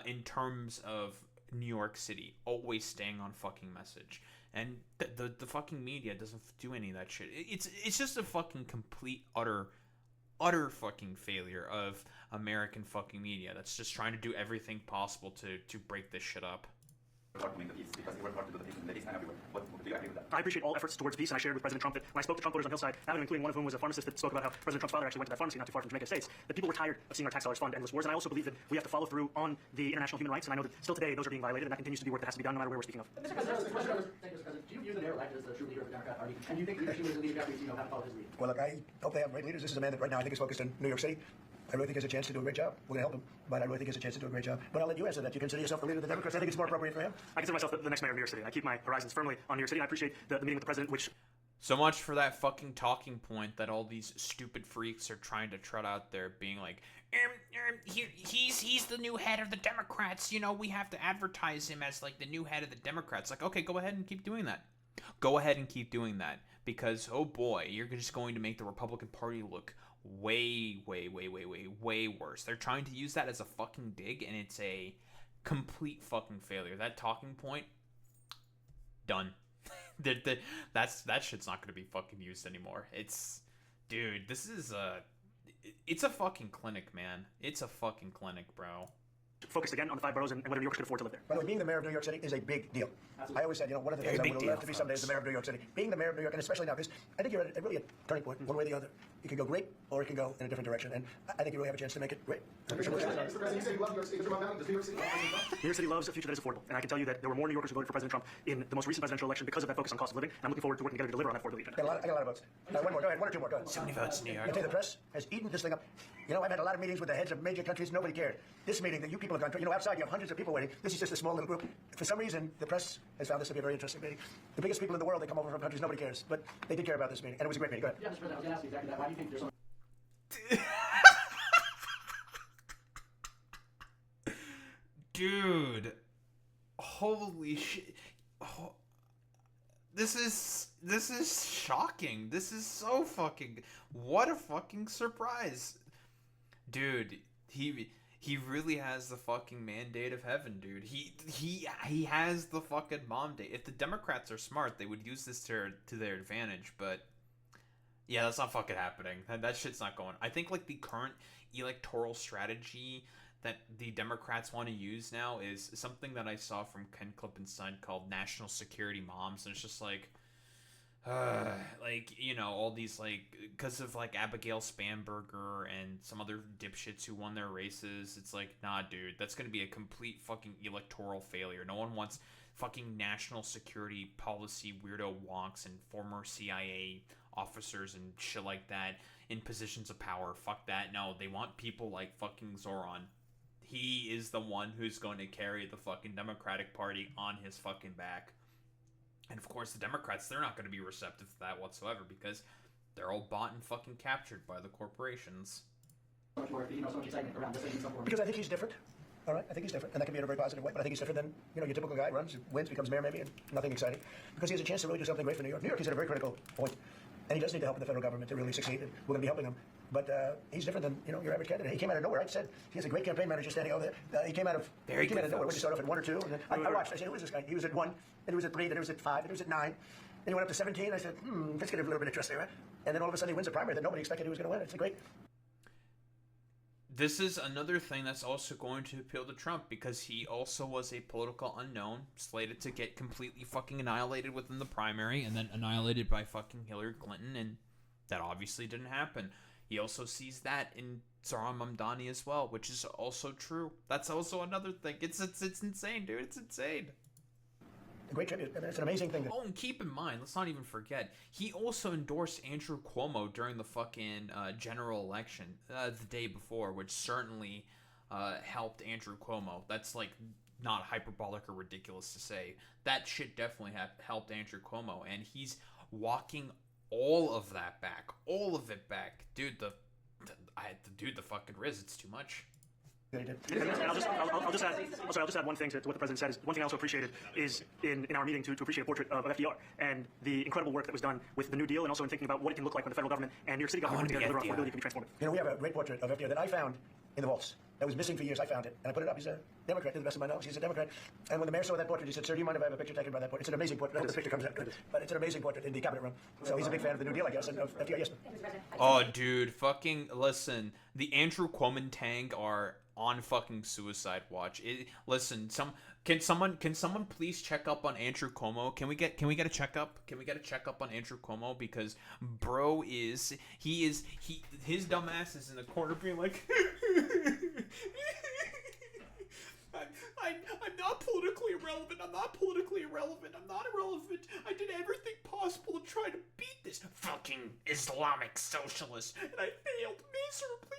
in terms of New York City, always staying on fucking message, and the fucking media doesn't do any of that shit. It's just a fucking complete utter fucking failure of American fucking media that's just trying to do everything possible to break this shit up. Because he worked hard to do the peace in the Middle East and everywhere. What do you agree with that? I appreciate all efforts towards peace, and I shared with President Trump that when I spoke to Trump voters on Hillside Avenue, including one of whom was a pharmacist that spoke about how President Trump's father actually went to that pharmacy not too far from Jamaica States, that people were tired of seeing our tax dollars fund endless wars. And I also believe that we have to follow through on the international human rights, and I know that still today those are being violated, and that continues to be work that has to be done no matter where we're speaking of. Mr. President, do you view the mayor elect as the true leader of the Democratic Party? And do you think leadership is a leader Jeffries, have to follow his lead? Well, look, I hope they have great leaders. This is a man that right now I think is focused in New York City. I really think he has a chance to do a great job. We're going to help him, but I really think he has a chance to do a great job. But I'll let you answer that. You consider yourself the leader of the Democrats. I think it's more appropriate for him. I consider myself the next mayor of New York City. I keep my horizons firmly on New York City. I appreciate the meeting with the president, which So much for that fucking talking point that all these stupid freaks are trying to trot out there, being like, he's the new head of the Democrats. You know, we have to advertise him as like the new head of the Democrats. Like, okay, go ahead and keep doing that. Go ahead and keep doing that, because oh boy, you're just going to make the Republican Party look way worse. They're trying to use that as a fucking dig, and it's a complete fucking failure. That talking point, done. That shit's not gonna be fucking used anymore. Dude, this is it's a fucking clinic, man. It's a fucking clinic, bro. Focused again on the 5 boroughs and whether New Yorkers could afford to live there. By the way, being the mayor of New York City is a big deal. I always said, you know, one of the things I would love to be someday is the mayor of New York City. Being the mayor of New York, and especially now, because I think you're at really a turning point, one way or the other. It can go great, or it can go in a different direction. And I think you really have a chance to make it great. Mr. President, you say you love New York City. Does New York City love President Trump? New York City loves a future that is affordable, and I can tell you that there were more New Yorkers who voted for President Trump in the most recent presidential election because of that focus on cost of living, and I'm looking forward to working together to deliver on that affordability agenda. I got a lot of votes. One more, go ahead, one or two more, go ahead. 70 votes in New York. I tell you, the press has eaten this thing up. You know, I've had a lot of meetings with the heads of major countries, nobody cared. This meeting that you people have gone to, you know, outside you have hundreds of people waiting. This is just a small little group. For some reason, the press has found this to be a very interesting meeting. The biggest people in the world, they come over from countries nobody cares. But they did care about this meeting, and it was a great meeting. Go ahead. Yeah, Mr. President, I was going to ask you exactly that. Why do you think there's so Dude, holy shit. Oh, this is shocking. This is so fucking, what a fucking surprise. Dude, he really has the fucking mandate of heaven, dude. He has the fucking mandate. If the Democrats are smart, they would use this to their advantage, but yeah, that's not fucking happening. That shit's not going. I think like the current electoral strategy that the Democrats want to use now is something that I saw from Ken Klippenstein called National Security Moms, and it's just like, you know, all these, like, because of, like, Abigail Spanberger and some other dipshits who won their races, it's like, nah, dude, that's going to be a complete fucking electoral failure. No one wants fucking national security policy weirdo wonks and former CIA officers and shit like that in positions of power. Fuck that. No, they want people like fucking Zohran. He is the one who's going to carry the fucking Democratic Party on his fucking back. And of course, the Democrats, they're not going to be receptive to that whatsoever because they're all bought and fucking captured by the corporations. So much excitement around this thing and so forth. Because I think he's different. All right, I think he's different, and that can be in a very positive way. But I think he's different than, you know, your typical guy runs, wins, becomes mayor maybe, and nothing exciting. Because he has a chance to really do something great for New York. New York is at a very critical point, and he does need the help of the federal government to really succeed, and we're going to be helping him. But he's different than, you know, your average candidate. He came out of nowhere. I said he has a great campaign manager standing over there. He came out of nowhere. When you start off at 1 or 2, and then I watched. I said, who is this guy? He was at 1, then he was at 3, then he was at 5, then he was at 9. Then he went up to 17. I said, let's get a little bit of trust there, right? And then all of a sudden he wins a primary that nobody expected he was going to win. It's great. This is another thing that's also going to appeal to Trump because he also was a political unknown, slated to get completely fucking annihilated within the primary and then annihilated by fucking Hillary Clinton, and that obviously didn't happen. He also sees that in Zohran Mamdani as well, which is also true. That's also another thing. It's insane, dude. It's insane. A great tribute. It's an amazing thing. Oh, and keep in mind, let's not even forget, he also endorsed Andrew Cuomo during the fucking general election the day before, which certainly helped Andrew Cuomo. That's, like, not hyperbolic or ridiculous to say. That shit definitely helped Andrew Cuomo, and he's walking all of that back. All of it back. Dude, the fucking Riz, it's too much. And I'll just add one thing to what the president said. Is one thing I also appreciated is in our meeting to appreciate a portrait of FDR and the incredible work that was done with the New Deal and also in thinking about what it can look like when the federal government and New York City government together deliver affordability can be transformative. You know, we have a great portrait of FDR that I found in the vaults. That was missing for years. I found it, and I put it up. He's a Democrat, to the best of my knowledge. He's a Democrat. And when the mayor saw that portrait, he said, "Sir, do you mind if I have a picture taken by that portrait?" It's an amazing portrait. I hope the picture comes out good. But it's an amazing portrait in the cabinet room. So he's a big fan of the New Deal, I guess, and of FDR. Yes. Oh, dude, fucking listen. The Andrew Cuomo tang are on fucking suicide watch. Listen, can someone please check up on Andrew Cuomo? Can we get a checkup? Can we get a checkup on Andrew Cuomo? Because bro his dumbass is in the corner being like I'm not politically irrelevant. I'm not politically irrelevant. I'm not irrelevant. I did everything possible to try to beat this fucking Islamic socialist, and I failed miserably.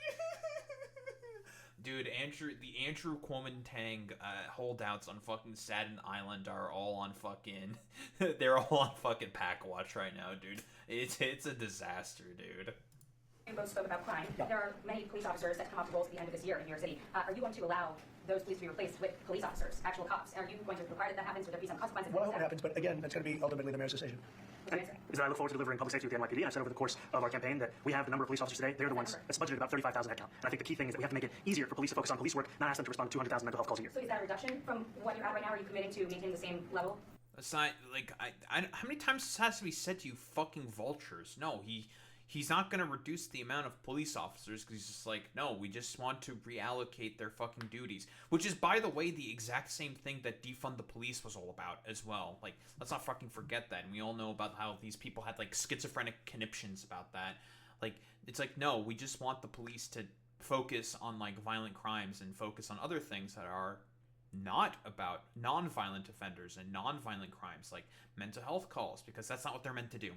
Dude, the Andrew Kuomintang holdouts on fucking Staten Island are all on fucking, they're all on fucking pack watch right now, dude. It's a disaster, dude. You both spoke about crime. There are many police officers that come off the rolls at the end of this year in New York City. Are you going to allow those police to be replaced with police officers, actual cops? Are you going to require that happens? Would there be some consequences? Well, I hope it happens, but again, that's going to be ultimately the mayor's decision. Is that I look forward to delivering public safety with the NYPD. And I've said over the course of our campaign that we have the number of police officers today. They're the ones that's budgeted about 35,000 headcount. And I think the key thing is that we have to make it easier for police to focus on police work, not ask them to respond to 200,000 mental health calls a year. So is that a reduction from what you're at right now? Are you committing to maintaining the same level? It's not, like, how many times this has to be said to you fucking vultures? No, he's not going to reduce the amount of police officers because he's just like, no, we just want to reallocate their fucking duties. Which is, by the way, the exact same thing that defund the police was all about as well. Like, let's not fucking forget that. And we all know about how these people had, like, schizophrenic conniptions about that. Like, it's like, no, we just want the police to focus on, like, violent crimes and focus on other things that are not about non-violent offenders and non-violent crimes, like mental health calls, because that's not what they're meant to do.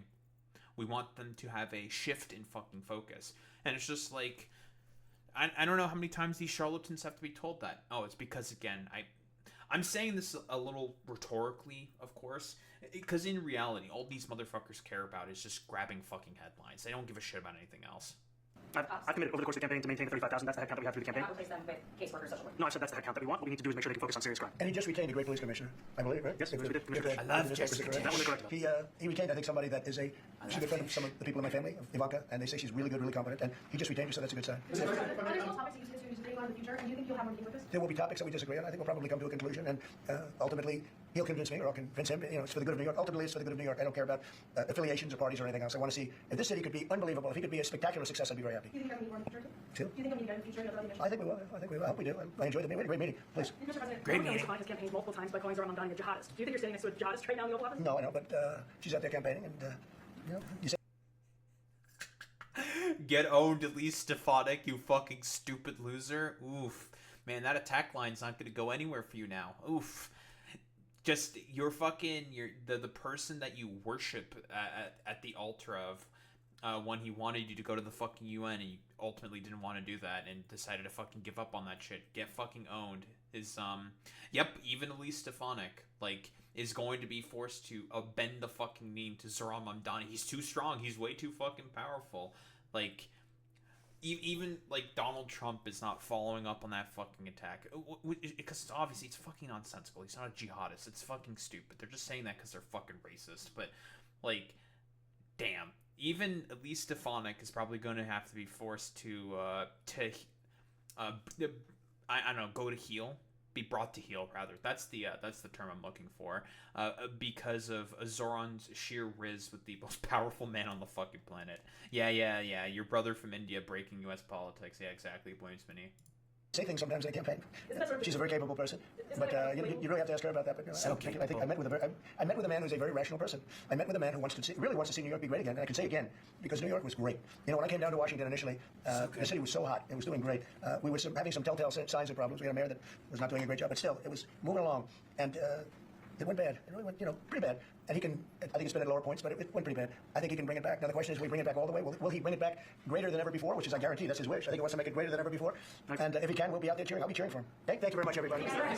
We want them to have a shift in fucking focus. And it's just like, I don't know how many times these charlatans have to be told that. Oh, it's because, again, I'm saying this a little rhetorically, of course, because in reality, all these motherfuckers care about is just grabbing fucking headlines. They don't give a shit about anything else. I've committed over the course of the campaign to maintain the 35,000. That's the headcount that we have through the campaign. Not replace them with caseworkers, social work. No, I said that's the headcount that we want. What we need to do is make sure they can focus on serious crime. And he just retained a great police commissioner, I believe, right? Yes, we did. I love Jessica. That one is correct. He retained, I think, somebody that is she's a good friend of some of the people in my family, Ivanka, and they say she's really good, really competent, and he just retained her, so that's a good sign. Are there still topics that you still disagree on in the future, and do you think you'll have more deal with this? There will be topics that we disagree on. I think we'll probably come to a conclusion, and ultimately, he'll convince me, or I'll convince him. You know, it's for the good of New York. Ultimately, it's for the good of New York. I don't care about affiliations or parties or anything else. I want to see if this city could be unbelievable. If he could be a spectacular success, I'd be very happy. Do you think you're going to need more in the future? Too? Do you think I'm going to need in the future? I think we will. I hope we do. I enjoyed the meeting. We had a great meeting. Please. Mr. President, Great President meeting. defined his campaign multiple times by calling Zohran Mamdani a jihadist. Do you think you're standing next to a jihadist right now in the Oval Office? No, I know, but she's out there campaigning, and you know, you say. Get owned, Elise Stefanik, you fucking stupid loser. Oof. Man, that attack line's not going to go anywhere for you now. Oof. Just, you're the person that you worship at the altar of when he wanted you to go to the fucking UN and you ultimately didn't want to do that and decided to fucking give up on that shit. Get fucking owned. Yep, even Elise Stefanik, like, is going to be forced to bend the fucking knee to Zohran Mamdani. He's too strong. He's way too fucking powerful. Like, even, like, Donald Trump is not following up on that fucking attack. Because obviously it's fucking nonsensical. He's not a jihadist. It's fucking stupid. They're just saying that because they're fucking racist. But, like, damn. Even Elise Stefanik is probably going to have to be forced to I don't know, go to heel. Be brought to heel, rather. That's the term I'm looking for. Because of Zoran's sheer riz with the most powerful man on the fucking planet. Yeah. Your brother from India breaking U.S. politics. Yeah, exactly. Blames me. Say things sometimes in a campaign. She's a very capable person, but you really have to ask her about that. But I think I met with a man who's a very rational person. I met with a man who really wants to see New York be great again. And I can say again because New York was great. You know, when I came down to Washington initially, the city was so hot. It was doing great. We were having some telltale signs of problems. We had a mayor that was not doing a great job, but still, it was moving along. And it went bad. It really went, pretty bad. And I think it's been at lower points, but it went pretty bad. I think he can bring it back. Now the question is, will he bring it back all the way? Will he bring it back greater than ever before? Which is, I guarantee, that's his wish. I think he wants to make it greater than ever before. And if he can, we'll be out there cheering. I'll be cheering for him. Thank you very much, everybody. I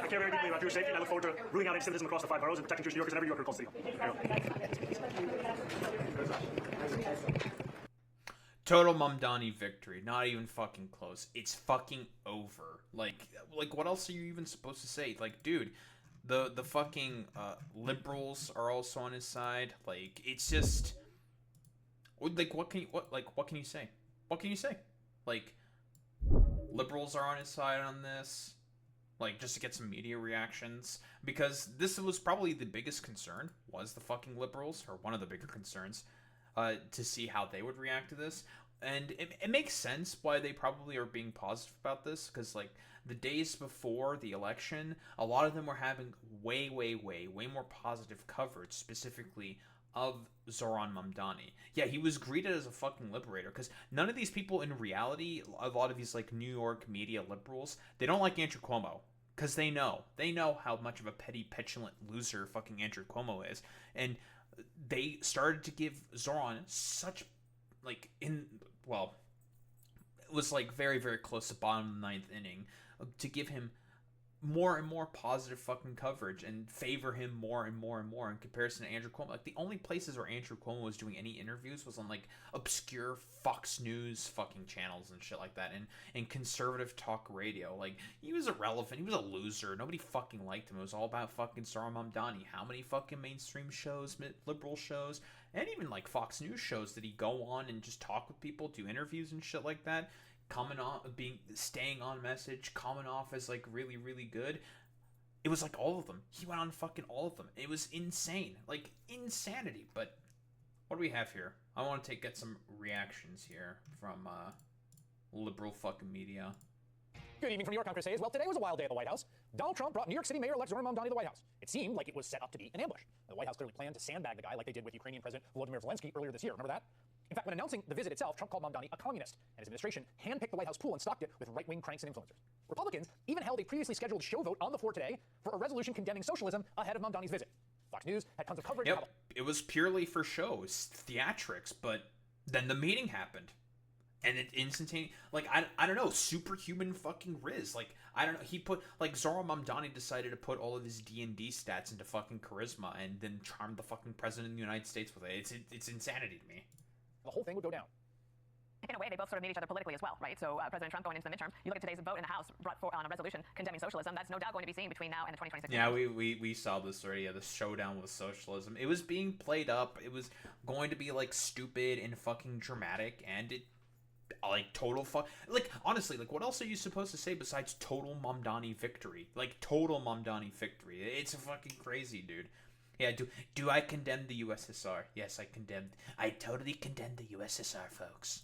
care very deeply about Jewish safety, and I look forward to rooting out anti-Semitism across the 5 boroughs and protecting Jewish New Yorkers and every New Yorker calls city. Total Mamdani victory. Not even fucking close. It's fucking over. Like what else are you even supposed to say? Like, dude, the fucking liberals are also on his side. Like, it's just like what can you say? What can you say? Like, liberals are on his side on this. Like, just to get some media reactions, because this was probably the biggest concern, was the fucking liberals, or one of the bigger concerns, to see how they would react to this. And it makes sense why they probably are being positive about this, because, like, the days before the election, a lot of them were having way more positive coverage, specifically of Zohran Mamdani. Yeah, he was greeted as a fucking liberator, because none of these people in reality, a lot of these, like, New York media liberals, they don't like Andrew Cuomo, because they know how much of a petty, petulant loser fucking Andrew Cuomo is, and they started to give Zohran such, like, was like very, very close to bottom of the ninth inning, to give him more and more positive fucking coverage and favor him more and more and more in comparison to Andrew Cuomo. Like, the only places where Andrew Cuomo was doing any interviews was on like obscure Fox News fucking channels and shit like that, and conservative talk radio. Like, he was irrelevant. He was a loser. Nobody fucking liked him. It was all about fucking Zohran Mamdani. How many fucking mainstream shows, liberal shows, and even like Fox News shows did he go on and just talk with people, do interviews and shit like that? Coming off staying on message, coming off as like really, really good. It was like all of them. He went on fucking all of them. It was insane, like insanity. But what do we have here? I want to get some reactions here from liberal fucking media. Good evening from New York. I'm Chris Hayes. Well, today was a wild day at the White House. Donald Trump brought New York City Mayor-elect Zohran Mamdani to the White House. It seemed like it was set up to be an ambush. The White House clearly planned to sandbag the guy like they did with Ukrainian President Volodymyr Zelensky earlier this year. Remember that? In fact, when announcing the visit itself, Trump called Mamdani a communist, and his administration handpicked the White House pool and stocked it with right-wing cranks and influencers. Republicans even held a previously scheduled show vote on the floor today for a resolution condemning socialism ahead of Mamdani's visit. Fox News had tons of coverage. Yep, it was purely for shows, theatrics, but then the meeting happened. And it instantaneous, like, I don't know, superhuman fucking Riz. Like, I don't know, he put, like, Zohran Mamdani decided to put all of his D&D stats into fucking charisma and then charmed the fucking president of the United States with it. It's insanity to me. The whole thing would go down. In a way, they both sort of need each other politically as well, right? So President Trump going into the midterm, you look at today's vote in the House, brought on a resolution condemning socialism. That's no doubt going to be seen between now and the 2026 Yeah, election. we saw this already, the showdown with socialism. It was being played up. It was going to be, like, stupid and fucking dramatic, and it, like, total like, honestly, like, what else are you supposed to say besides total Mamdani victory? Like, total Mamdani victory. It's a fucking crazy, dude. Yeah, do I condemn the USSR? Yes, I totally condemn the USSR, folks.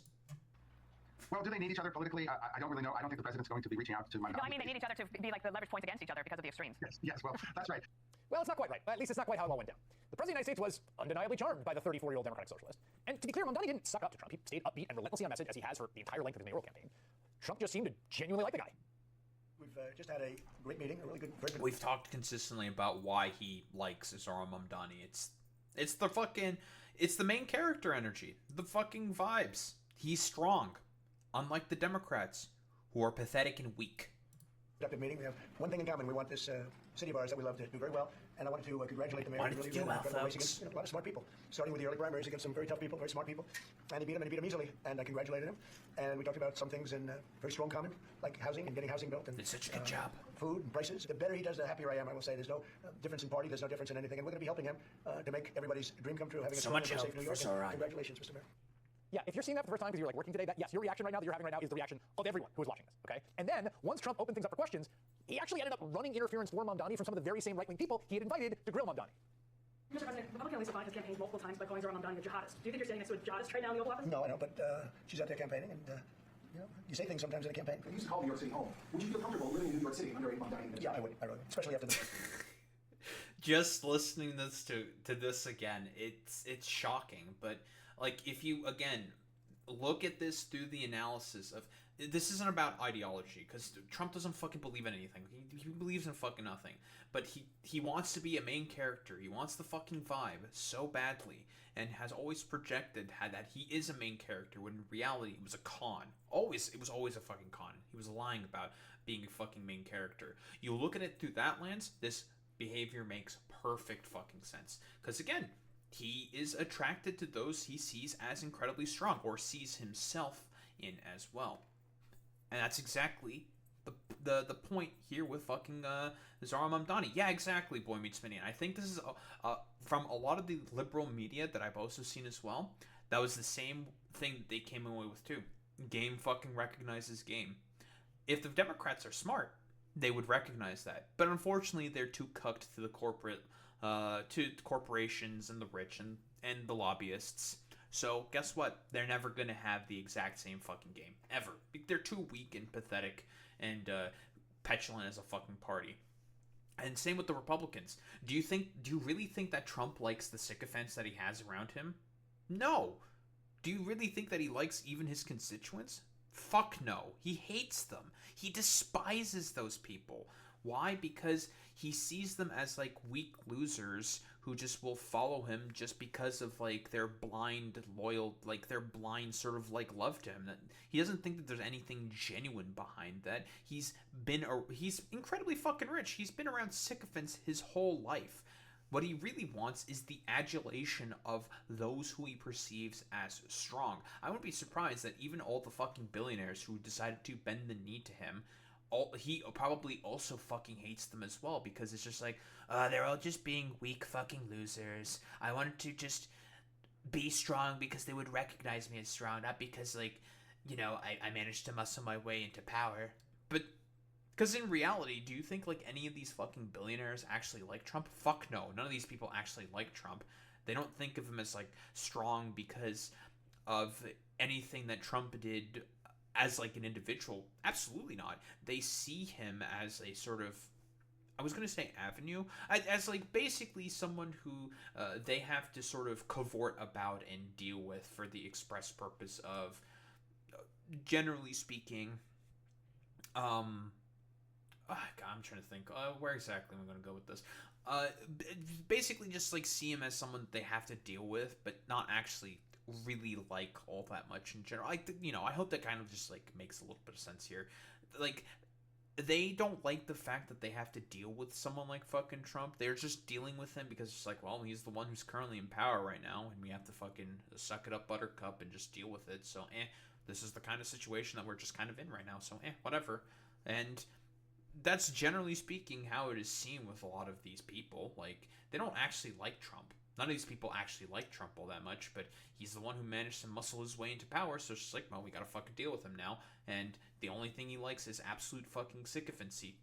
Well, do they need each other politically? I don't really know. I don't think the president's going to be reaching out to my. No, I mean, they need each other to be like the leverage points against each other because of the extremes. Yes, well, that's right. Well, it's not quite right. At least it's not quite how it all went down. The President of the United States was undeniably charmed by the 34-year-old Democratic Socialist. And to be clear, Mamdani didn't suck up to Trump. He stayed upbeat and relentlessly on message, as he has for the entire length of his mayoral campaign. Trump just seemed to genuinely like the guy. We've just had a great meeting, a really good, very good. We've talked consistently about why he likes Zohran Mamdani. It's the main character energy, the fucking vibes. He's strong, unlike the Democrats, who are pathetic and weak. Productive meeting. We have one thing in common. We want this city of ours that we love to do very well, and I wanted to congratulate the mayor. He really ran an incredible race against a lot of smart people, starting with the early primaries against some very tough people, very smart people, and he beat them easily, and I congratulated him. And we talked about some things in very strong common, like housing and getting housing built. And did such a good job. Food and prices. The better he does, the happier I am. I will say there's no difference in party. There's no difference in anything, and we're going to be helping him to make everybody's dream come true, having a so strong much and help safe New York. for Zohran. Congratulations, Mr. Mayor. Yeah, if you're seeing that for the first time because you're like working today, yes, your reaction right now that you're having right now is the reaction of everyone who is watching this, okay? And then, once Trump opened things up for questions, he actually ended up running interference for Mamdani from some of the very same right-wing people he had invited to grill Mamdani. Mr. President, Republican Lisa Biden has campaigned multiple times by calling Zohran Mamdani a jihadist. Do you think you're standing next to a jihadist right now in the Oval Office? No, I don't, but she's out there campaigning, and you say things sometimes in a campaign. You used to call New York City home. Would you feel comfortable living in New York City under a Mamdani? Yeah, I would, especially after the. Just listening to this again, it's shocking. But like, if you again look at this through the analysis of, this isn't about ideology, because Trump doesn't fucking believe in anything. He believes in fucking nothing. But he wants to be a main character. He wants the fucking vibe so badly, and has always projected that he is a main character, when in reality it was a con. It was always a fucking con. He was lying about being a fucking main character. You look at it through that lens, this behavior makes perfect fucking sense. Because again, he is attracted to those he sees as incredibly strong, or sees himself in as well. And that's exactly the point here with fucking Zohran Mamdani. Yeah, exactly, Boy Meets Mini. And I think this is from a lot of the liberal media that I've also seen as well. That was the same thing that they came away with too. Game fucking recognizes game. If the Democrats are smart, they would recognize that. But unfortunately, they're too cucked to the corporations and the rich and the lobbyists. So guess what? They're never going to have the exact same fucking game. Ever. They're too weak and pathetic and petulant as a fucking party. And same with the Republicans. Do you really think that Trump likes the sycophants that he has around him? No. Do you really think that he likes even his constituents? Fuck no. He hates them. He despises those people. Why? Because he sees them as like weak losers who just will follow him just because of like their blind loyal, like their blind sort of like love to him. That he doesn't think that there's anything genuine behind that. He's incredibly fucking rich. He's been around sycophants his whole life. What he really wants is the adulation of those who he perceives as strong. I wouldn't be surprised that even all the fucking billionaires who decided to bend the knee to him, he probably also fucking hates them as well, because it's just like, they're all just being weak fucking losers. I wanted to just be strong because they would recognize me as strong, not because, like, you know, I managed to muscle my way into power. But because in reality, do you think, like, any of these fucking billionaires actually like Trump? Fuck no. None of these people actually like Trump. They don't think of him as, like, strong because of anything that Trump did as, like, an individual. Absolutely not. They see him as a sort of, I was going to say avenue, as, like, basically someone who they have to sort of cavort about and deal with for the express purpose of, generally speaking, God, I'm trying to think where exactly I'm going to go with this. Basically just, like, see him as someone they have to deal with, but not actually really like all that much in general. Like, you know, I hope that kind of just, like, makes a little bit of sense here. Like, they don't like the fact that they have to deal with someone like fucking Trump. They're just dealing with him because it's like, well, he's the one who's currently in power right now, and we have to fucking suck it up, buttercup, and just deal with it. So, this is the kind of situation that we're just kind of in right now. So, whatever. And that's generally speaking how it is seen with a lot of these people. Like, they don't actually like Trump. None of these people actually like Trump all that much, but he's the one who managed to muscle his way into power, so it's just like, well, we gotta fucking deal with him now, and the only thing he likes is absolute fucking sycophancy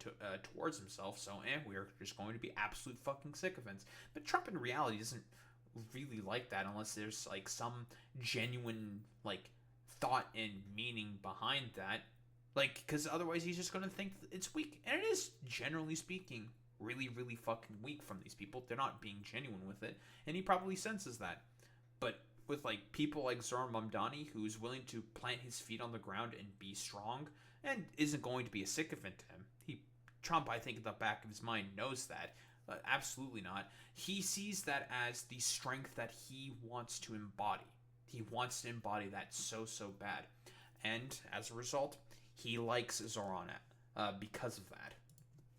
towards himself, so, we're just going to be absolute fucking sycophants. But Trump in reality doesn't really like that unless there's, like, some genuine, like, thought and meaning behind that. Like, because otherwise he's just going to think it's weak. And it is, generally speaking, really, really fucking weak from these people. They're not being genuine with it. And he probably senses that. But with, like, people like Zohran Mamdani, who's willing to plant his feet on the ground and be strong, and isn't going to be a sycophant to him. Trump, I think, in the back of his mind knows that. Absolutely not. He sees that as the strength that he wants to embody. He wants to embody that so, so bad. And, as a result, he likes Zohran because of that.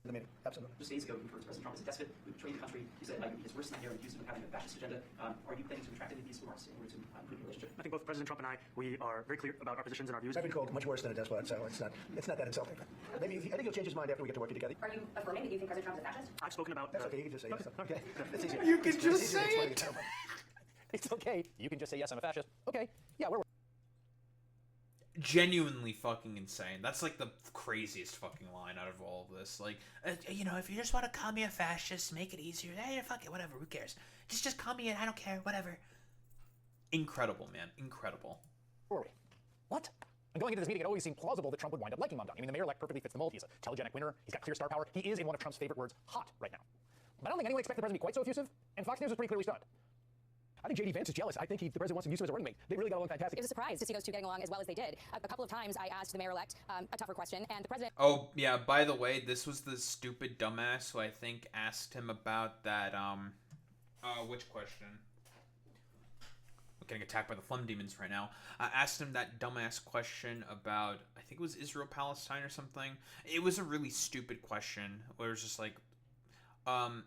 The meeting, absolutely. Just days ago, you referred to President Trump as a despot who betrayed the country. You said he is worse than that, and accused him of having a fascist agenda. Are you planning to retract any of these remarks in order to improve your relationship? I think both President Trump and I, we are very clear about our positions and our views. I've been called much worse than a despot, so it's not that insulting. Maybe I think he'll change his mind after we get to working together. Are you affirming that you think President Trump is a fascist? I've spoken about... That's okay, you can just say yes. Okay, that's easier. You can It's just easier say than it. explaining It's okay. You can just say, yes, I'm a fascist. Okay. Yeah, we're Genuinely fucking insane. That's, like, the craziest fucking line out of all of this. Like, you know, if you just want to call me a fascist, make it easier. Fuck it, whatever, who cares? Just call me it, I don't care, whatever. Incredible, man. Incredible. Where were we? What? And going into this meeting, it always seemed plausible that Trump would wind up liking Mamdani. I mean, the mayor-elect perfectly fits the mold. He's a telegenic winner. He's got clear star power. He is, in one of Trump's favorite words, hot right now. But I don't think anyone expected the president to be quite so effusive, and Fox News was pretty clearly stunned. I think J.D. Vance is jealous. I think the president wants to use him as a running mate. They really got along fantastic. It was a surprise to see those two getting along as well as they did. A couple of times I asked the mayor-elect a tougher question, and the president... Oh, yeah, by the way, this was the stupid dumbass who I think asked him about that, which question? I'm getting attacked by the phlegm demons right now. I asked him that dumbass question about, I think it was Israel-Palestine or something. It was a really stupid question, where it was just like,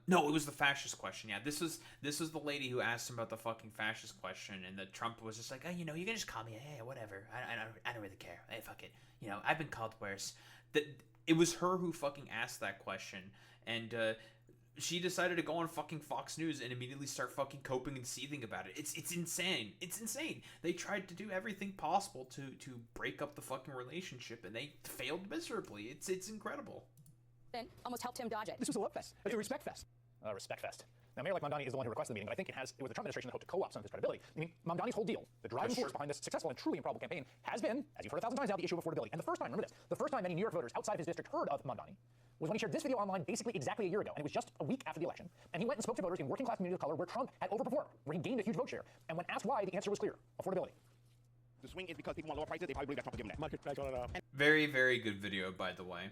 no, it was the fascist question. Yeah, this was the lady who asked him about the fucking fascist question, and the Trump was just like, oh, you know, you can just call me, hey, whatever. I don't really care. Hey, fuck it. You know, I've been called worse. It was her who fucking asked that question, and she decided to go on fucking Fox News and immediately start fucking coping and seething about it. It's insane. It's insane. They tried to do everything possible to break up the fucking relationship, and they failed miserably. It's incredible. almost helped him dodge it. This was a love fest. It's a respect fest. Respect fest. Now, Mayor-elect Mamdani is the one who requested the meeting, but I think it was the Trump administration that hoped to co-opt some of his credibility. I mean, Mamdani's whole deal, the driving force behind this successful and truly improbable campaign, has been, as you've heard 1,000 times now, the issue of affordability. And the first time, remember this, the first time many New York voters outside of his district heard of Mamdani was when he shared this video online basically exactly a year ago, and it was just a week after the election. And he went and spoke to voters in working class communities of color where Trump had overperformed, where he gained a huge vote share. And when asked why, the answer was clear: affordability. The swing is because people want lower prices. They probably believe that Trump will give them that. Very, very good video, by the way.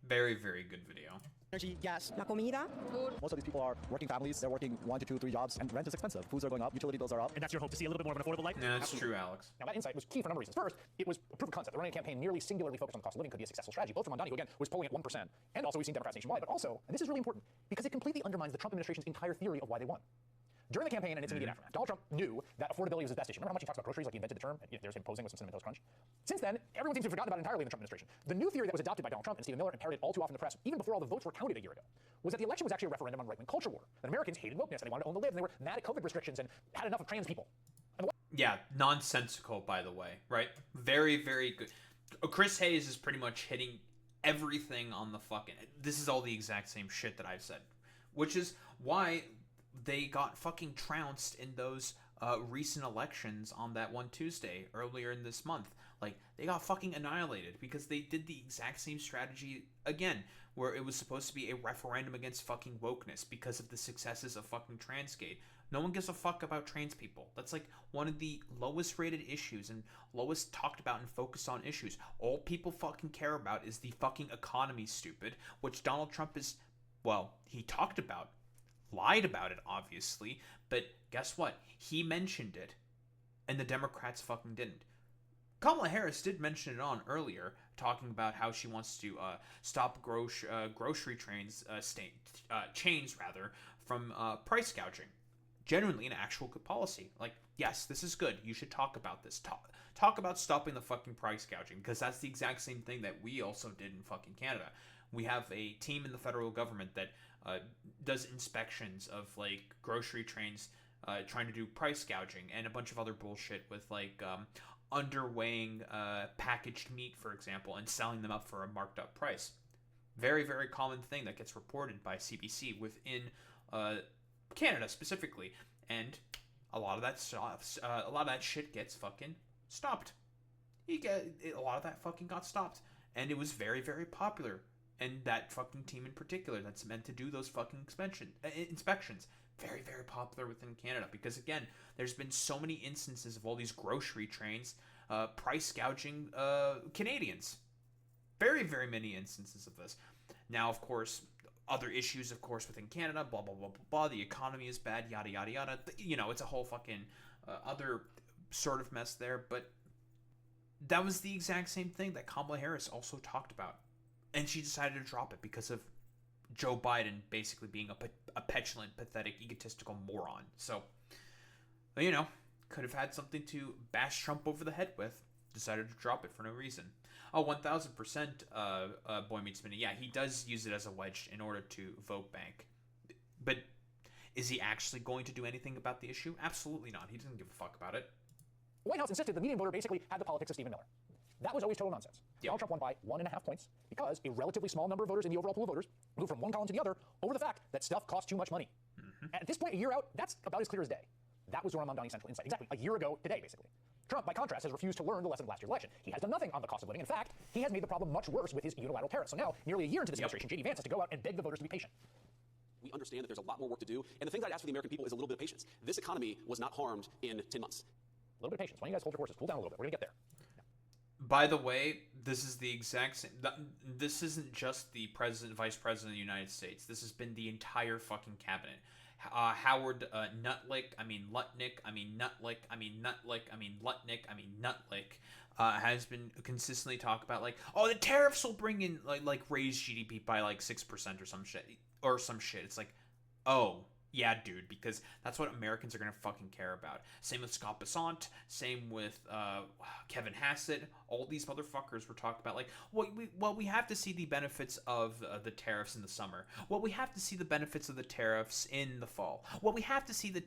Very, very good video. Energy, gas, la comida, food. Most of these people are working families. They're working 1 to 2, 3 jobs, and rent is expensive. Foods are going up, utility bills are up. And that's your hope, to see a little bit more of an affordable life? Yeah, that's true, Alex. Now, that insight was key for a number of reasons. First, it was a proof of concept. The running campaign nearly singularly focused on the cost of living could be a successful strategy, both from Mamdani, who again was polling at 1%, and also we've seen Democrats nationwide, but also, and this is really important, because it completely undermines the Trump administration's entire theory of why they won. During the campaign and its immediate aftermath, Donald Trump knew that affordability was his best issue. Remember how much he talks about groceries, like he invented the term? And, there's him posing with some Cinnamon Toast Crunch. Since then, everyone seems to have forgotten about it entirely in the Trump administration. The new theory that was adopted by Donald Trump and Stephen Miller and parroted all too often in the press, even before all the votes were counted a year ago, was that the election was actually a referendum on right-wing culture war. That Americans hated wokeness and they wanted to own the libs and they were mad at COVID restrictions and had enough of trans people. Yeah, nonsensical, by the way, right? Very, very good. Chris Hayes is pretty much hitting everything on the fucking... This is all the exact same shit that I've said. Which is why they got fucking trounced in those recent elections on that one Tuesday earlier in this month. Like, they got fucking annihilated because they did the exact same strategy again, where it was supposed to be a referendum against fucking wokeness because of the successes of fucking Transgate. No one gives a fuck about trans people. That's like one of the lowest rated issues and lowest talked about and focused on issues. All people fucking care about is the fucking economy, stupid, which Donald Trump is, well, he talked about. Lied about it, obviously, but guess what? He mentioned it, and the Democrats fucking didn't. Kamala Harris did mention it on earlier, talking about how she wants to stop grocery chains from price gouging. Genuinely an actual good policy. Like, yes, this is good. You should talk about this. Talk about stopping the fucking price gouging, because that's the exact same thing that we also did in fucking Canada. We have a team in the federal government that does inspections of like grocery trains, trying to do price gouging and a bunch of other bullshit with like underweighing packaged meat, for example, and selling them up for a marked up price. Very, very common thing that gets reported by CBC within Canada specifically, and a lot of that shit gets fucking stopped. A lot of that fucking got stopped, and it was very, very popular. And that fucking team in particular that's meant to do those fucking inspections. Very, very popular within Canada. Because, again, there's been so many instances of all these grocery trains price gouging Canadians. Very, very many instances of this. Now, of course, other issues, of course, within Canada, blah, blah, blah, blah, blah. The economy is bad, yada, yada, yada. You know, it's a whole fucking other sort of mess there. But that was the exact same thing that Kamala Harris also talked about. And she decided to drop it because of Joe Biden basically being a petulant, pathetic, egotistical moron. So, you know, could have had something to bash Trump over the head with. Decided to drop it for no reason. Oh, 1,000%, Boy Meets Minnie. Yeah, he does use it as a wedge in order to vote bank. But is he actually going to do anything about the issue? Absolutely not. He doesn't give a fuck about it. The White House insisted the median voter basically had the politics of Stephen Miller. That was always total nonsense. Yep. Donald Trump won by 1.5 points because a relatively small number of voters in the overall pool of voters moved from one column to the other over the fact that stuff costs too much money. Mm-hmm. At this point, a year out, that's about as clear as day. That was Zohran Mamdani's central insight. Exactly, a year ago today, basically. Trump, by contrast, has refused to learn the lesson of last year's election. He has done nothing on the cost of living. In fact, he has made the problem much worse with his unilateral tariffs. So now, nearly a year into this administration, J.D. Vance has to go out and beg the voters to be patient. We understand that there's a lot more work to do, and the thing that I'd ask for the American people is a little bit of patience. This economy was not harmed in 10 months. A little bit of patience. Why don't you guys hold your horses? Cool down a little bit. We're going to get there. By the way, this is the exact same. This isn't just the president, vice president of the United States. This has been the entire fucking cabinet. Howard Lutnick, has been consistently talked about like, oh, the tariffs will bring in like raise GDP by like 6% or some shit. It's like, oh. Yeah, dude, because that's what Americans are going to fucking care about. Same with Scott Bessant, same with Kevin Hassett. All these motherfuckers were talking about, like, well, we have to see the benefits of the tariffs in the summer. Well, we have to see the benefits of the tariffs in the fall. Well, we have to see the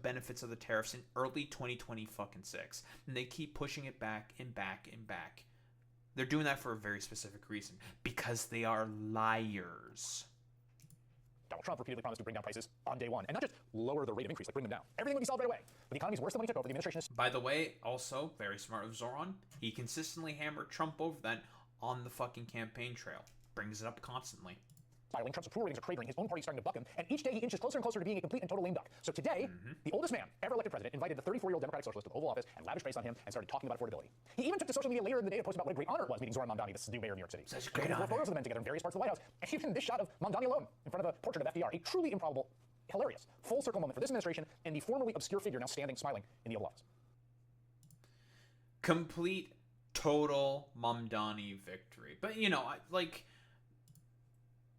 benefits of the tariffs in early 2026. And they keep pushing it back and back and back. They're doing that for a very specific reason. Because they are liars. Donald Trump repeatedly promised to bring down prices on day one, and not just lower the rate of increase, like bring them down. Everything would be solved right away. But the economy's worse than when he took over. The administration is... By the way, also, very smart of Zohran, he consistently hammered Trump over that on the fucking campaign trail. Brings it up constantly. filing. Trump's approval ratings are cratering. His own party's starting to buck him. And each day he inches closer and closer to being a complete and total lame duck. So today, the oldest man ever elected president invited the 34-year-old Democratic Socialist to the Oval Office and lavished praise on him and started talking about affordability. He even took to social media later in the day to post about what a great honor it was meeting Zohran Mamdani, the new mayor of New York City. Such a great honor. honor. Photos of the men together in various parts of the White House. And even this shot of Mamdani alone in front of a portrait of FDR. A truly improbable, hilarious, full circle moment for this administration and the formerly obscure figure now standing smiling in the Oval Office. Complete, total Mamdani victory. But, you know,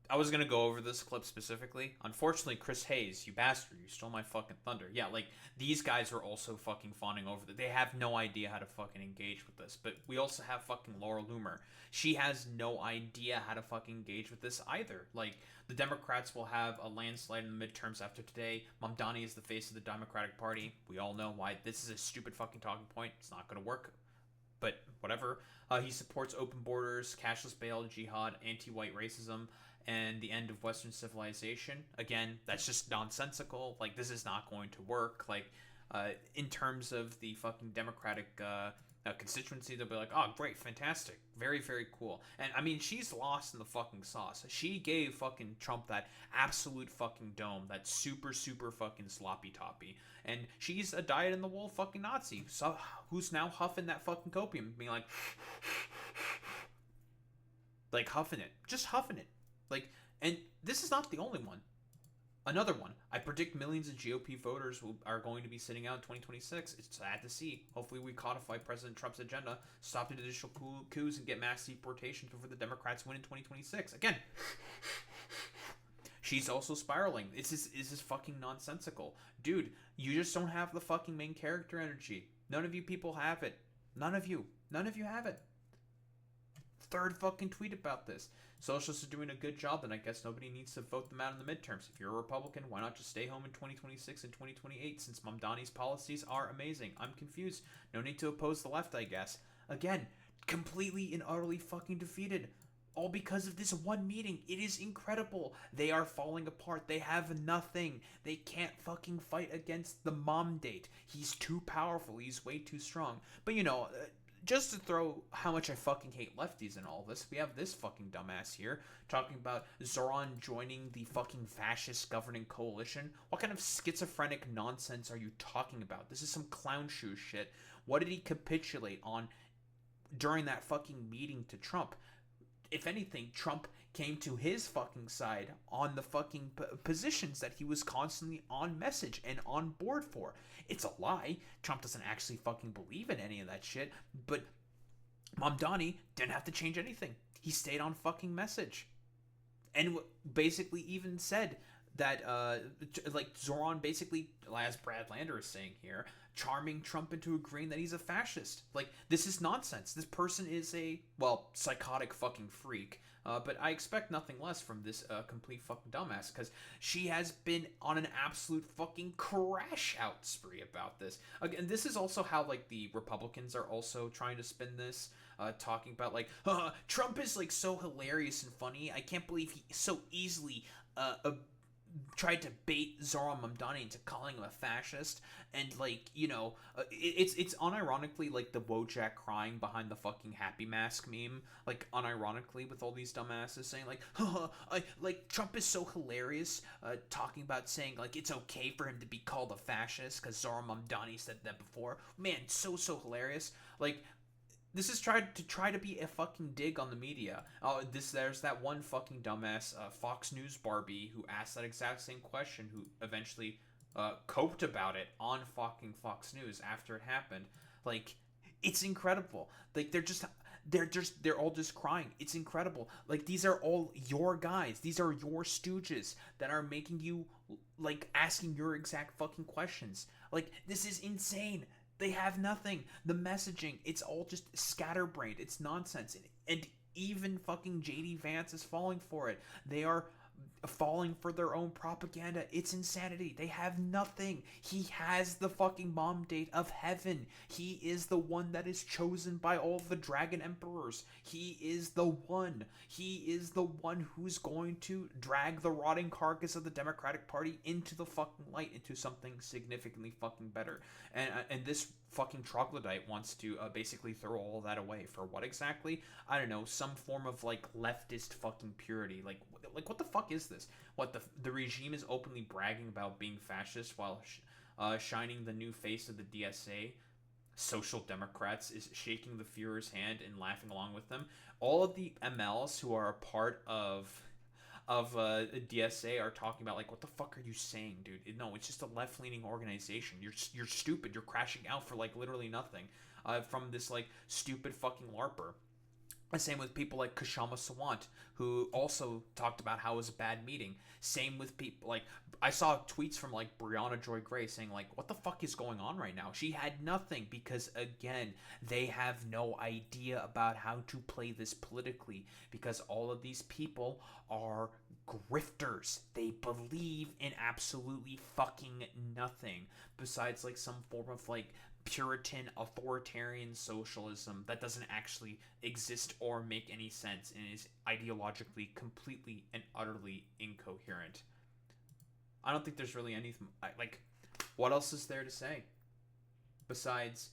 I was going to go over this clip specifically. Unfortunately, Chris Hayes, you bastard, you stole my fucking thunder. Yeah, like, these guys are also fucking fawning over that. They have no idea how to fucking engage with this. But we also have fucking Laura Loomer. She has no idea how to fucking engage with this either. Like, the Democrats will have a landslide in the midterms after today. Mamdani is the face of the Democratic Party. We all know why this is a stupid fucking talking point. It's not going to work. But whatever. He supports open borders, cashless bail, jihad, anti-white racism, and the end of Western civilization. Again, that's just nonsensical. Like, this is not going to work. Like, in terms of the fucking Democratic constituency, they'll be like, oh, great, fantastic, very, very cool. And, I mean, she's lost in the fucking sauce. She gave fucking Trump that absolute fucking dome, that super, super fucking sloppy toppy. And she's a dyed-in-the-wool fucking Nazi, so, who's now huffing that fucking copium, being like huffing it. Just huffing it. Like, and this is not the only one. Another one. I predict millions of GOP voters are going to be sitting out in 2026. It's sad to see. Hopefully we codify President Trump's agenda, stop the judicial coups, and get mass deportations before the Democrats win in 2026. Again, she's also spiraling. This is fucking nonsensical. Dude, you just don't have the fucking main character energy. None of you people have it. None of you have it. Third fucking tweet about this. Socialists are doing a good job, then I guess nobody needs to vote them out in the midterms. If you're a Republican, why not just stay home in 2026 and 2028 since Mamdani's policies are amazing? I'm confused. No need to oppose the left, I guess. Again, completely and utterly fucking defeated. All because of this one meeting. It is incredible. They are falling apart. They have nothing. They can't fucking fight against the mom date. He's too powerful. He's way too strong. But you know, just to throw how much I fucking hate lefties in all this, we have this fucking dumbass here talking about Zohran joining the fucking fascist governing coalition. What kind of schizophrenic nonsense are you talking about? This is some clown shoe shit. What did he capitulate on during that fucking meeting to Trump? If anything, Trump came to his fucking side on the fucking positions that he was constantly on message and on board for. It's a lie. Trump doesn't actually fucking believe in any of that shit, but Mamdani didn't have to change anything. He stayed on fucking message. And basically even said that, like, Zohran basically, as Brad Lander is saying here, charming Trump into agreeing that he's a fascist. Like, this is nonsense. This person is a, well, psychotic fucking freak. But I expect nothing less from this complete fucking dumbass, because she has been on an absolute fucking crash out spree about this. Again, this is also how, like, the Republicans are also trying to spin this, talking about, like, Trump is, like, so hilarious and funny. I can't believe he so easily tried to bait Zohran Mamdani into calling him a fascist, and, like, you know, it's unironically like the Wojak crying behind the fucking happy mask meme, like, unironically, with all these dumbasses saying, like, Trump is so hilarious, talking about saying, like, it's okay for him to be called a fascist because Zohran Mamdani said that before. Man, so hilarious. Like, this is try to be a fucking dig on the media. There's that one fucking dumbass Fox News Barbie who asked that exact same question, who eventually coped about it on fucking Fox News after it happened. Like, it's incredible. Like, they're all just crying. It's incredible. Like, these are all your guys. These are your stooges that are making you, like, asking your exact fucking questions. Like, this is insane. They have nothing. The messaging, it's all just scatterbrained. It's nonsense. And even fucking JD Vance is falling for it. They are falling for their own propaganda. It's insanity. They have nothing. He has the fucking mom date of heaven. He is the one that is chosen by all the dragon emperors. He is the one. He is the one who's going to drag the rotting carcass of the Democratic Party into the fucking light, into something significantly fucking better. And this fucking troglodyte wants to basically throw all that away. For what exactly? I don't know. Some form of, like, leftist fucking purity. Like, what the fuck is this? What the regime is openly bragging about being fascist while shining the new face of the DSA. Social Democrats is shaking the Führer's hand and laughing along with them. All of the MLs who are a part of DSA are talking about like, what the fuck are you saying, dude? No, it's just a left-leaning organization. You're stupid. You're crashing out for like literally nothing from this like stupid fucking LARPer. The same with people like Kashama Sawant, who also talked about how it was a bad meeting. Same with people like, I saw tweets from like Brianna Joy Gray saying like, what the fuck is going on right now? She had nothing because, again, they have no idea about how to play this politically, because all of these people are grifters. They believe in absolutely fucking nothing besides like some form of like Puritan authoritarian socialism that doesn't actually exist or make any sense and is ideologically completely and utterly incoherent. I don't think there's really anything like, what else is there to say besides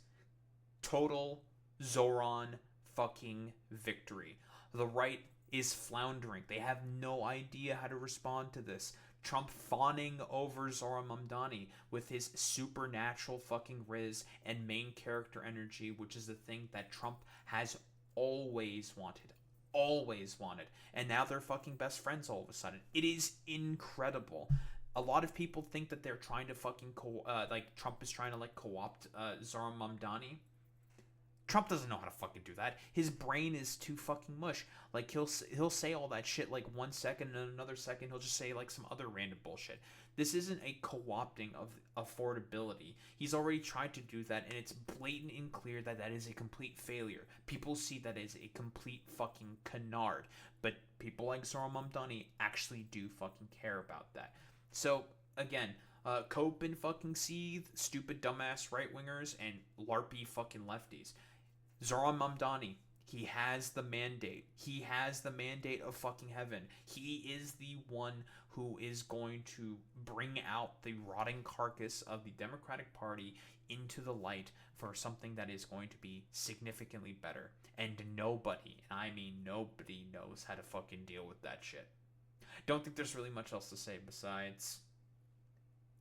total Zohran fucking victory? The right is floundering. They have no idea how to respond to this. Trump fawning over Zohran Mamdani with his supernatural fucking riz and main character energy, which is the thing that Trump has always wanted. Always wanted. And now they're fucking best friends all of a sudden. It is incredible. A lot of people think that they're trying to fucking like Trump is trying to like co-opt Zohran Mamdani. Trump doesn't know how to fucking do that. His brain is too fucking mush. Like he'll say all that shit like 1 second, and another second he'll just say like some other random bullshit. This isn't a co-opting of affordability. He's already tried to do that, and it's blatant and clear that that is a complete failure. People see that as a complete fucking canard, but people like Zohran Mamdani actually do fucking care about that. So again, cope and fucking seethe, stupid dumbass right-wingers, and larpy fucking lefties. Zohran Mamdani, he has the mandate. He has the mandate of fucking heaven. He is the one who is going to bring out the rotting carcass of the Democratic Party into the light for something that is going to be significantly better. And nobody, and I mean nobody, knows how to fucking deal with that shit. Don't think there's really much else to say besides,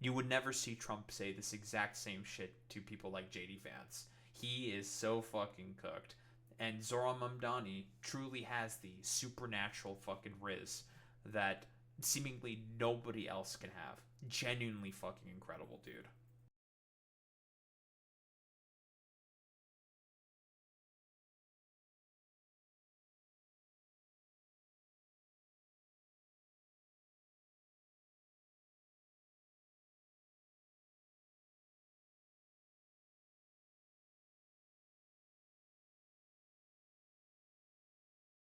you would never see Trump say this exact same shit to people like JD Vance. He is so fucking cooked. And Zohran Mamdani truly has the supernatural fucking riz that seemingly nobody else can have. Genuinely fucking incredible, dude.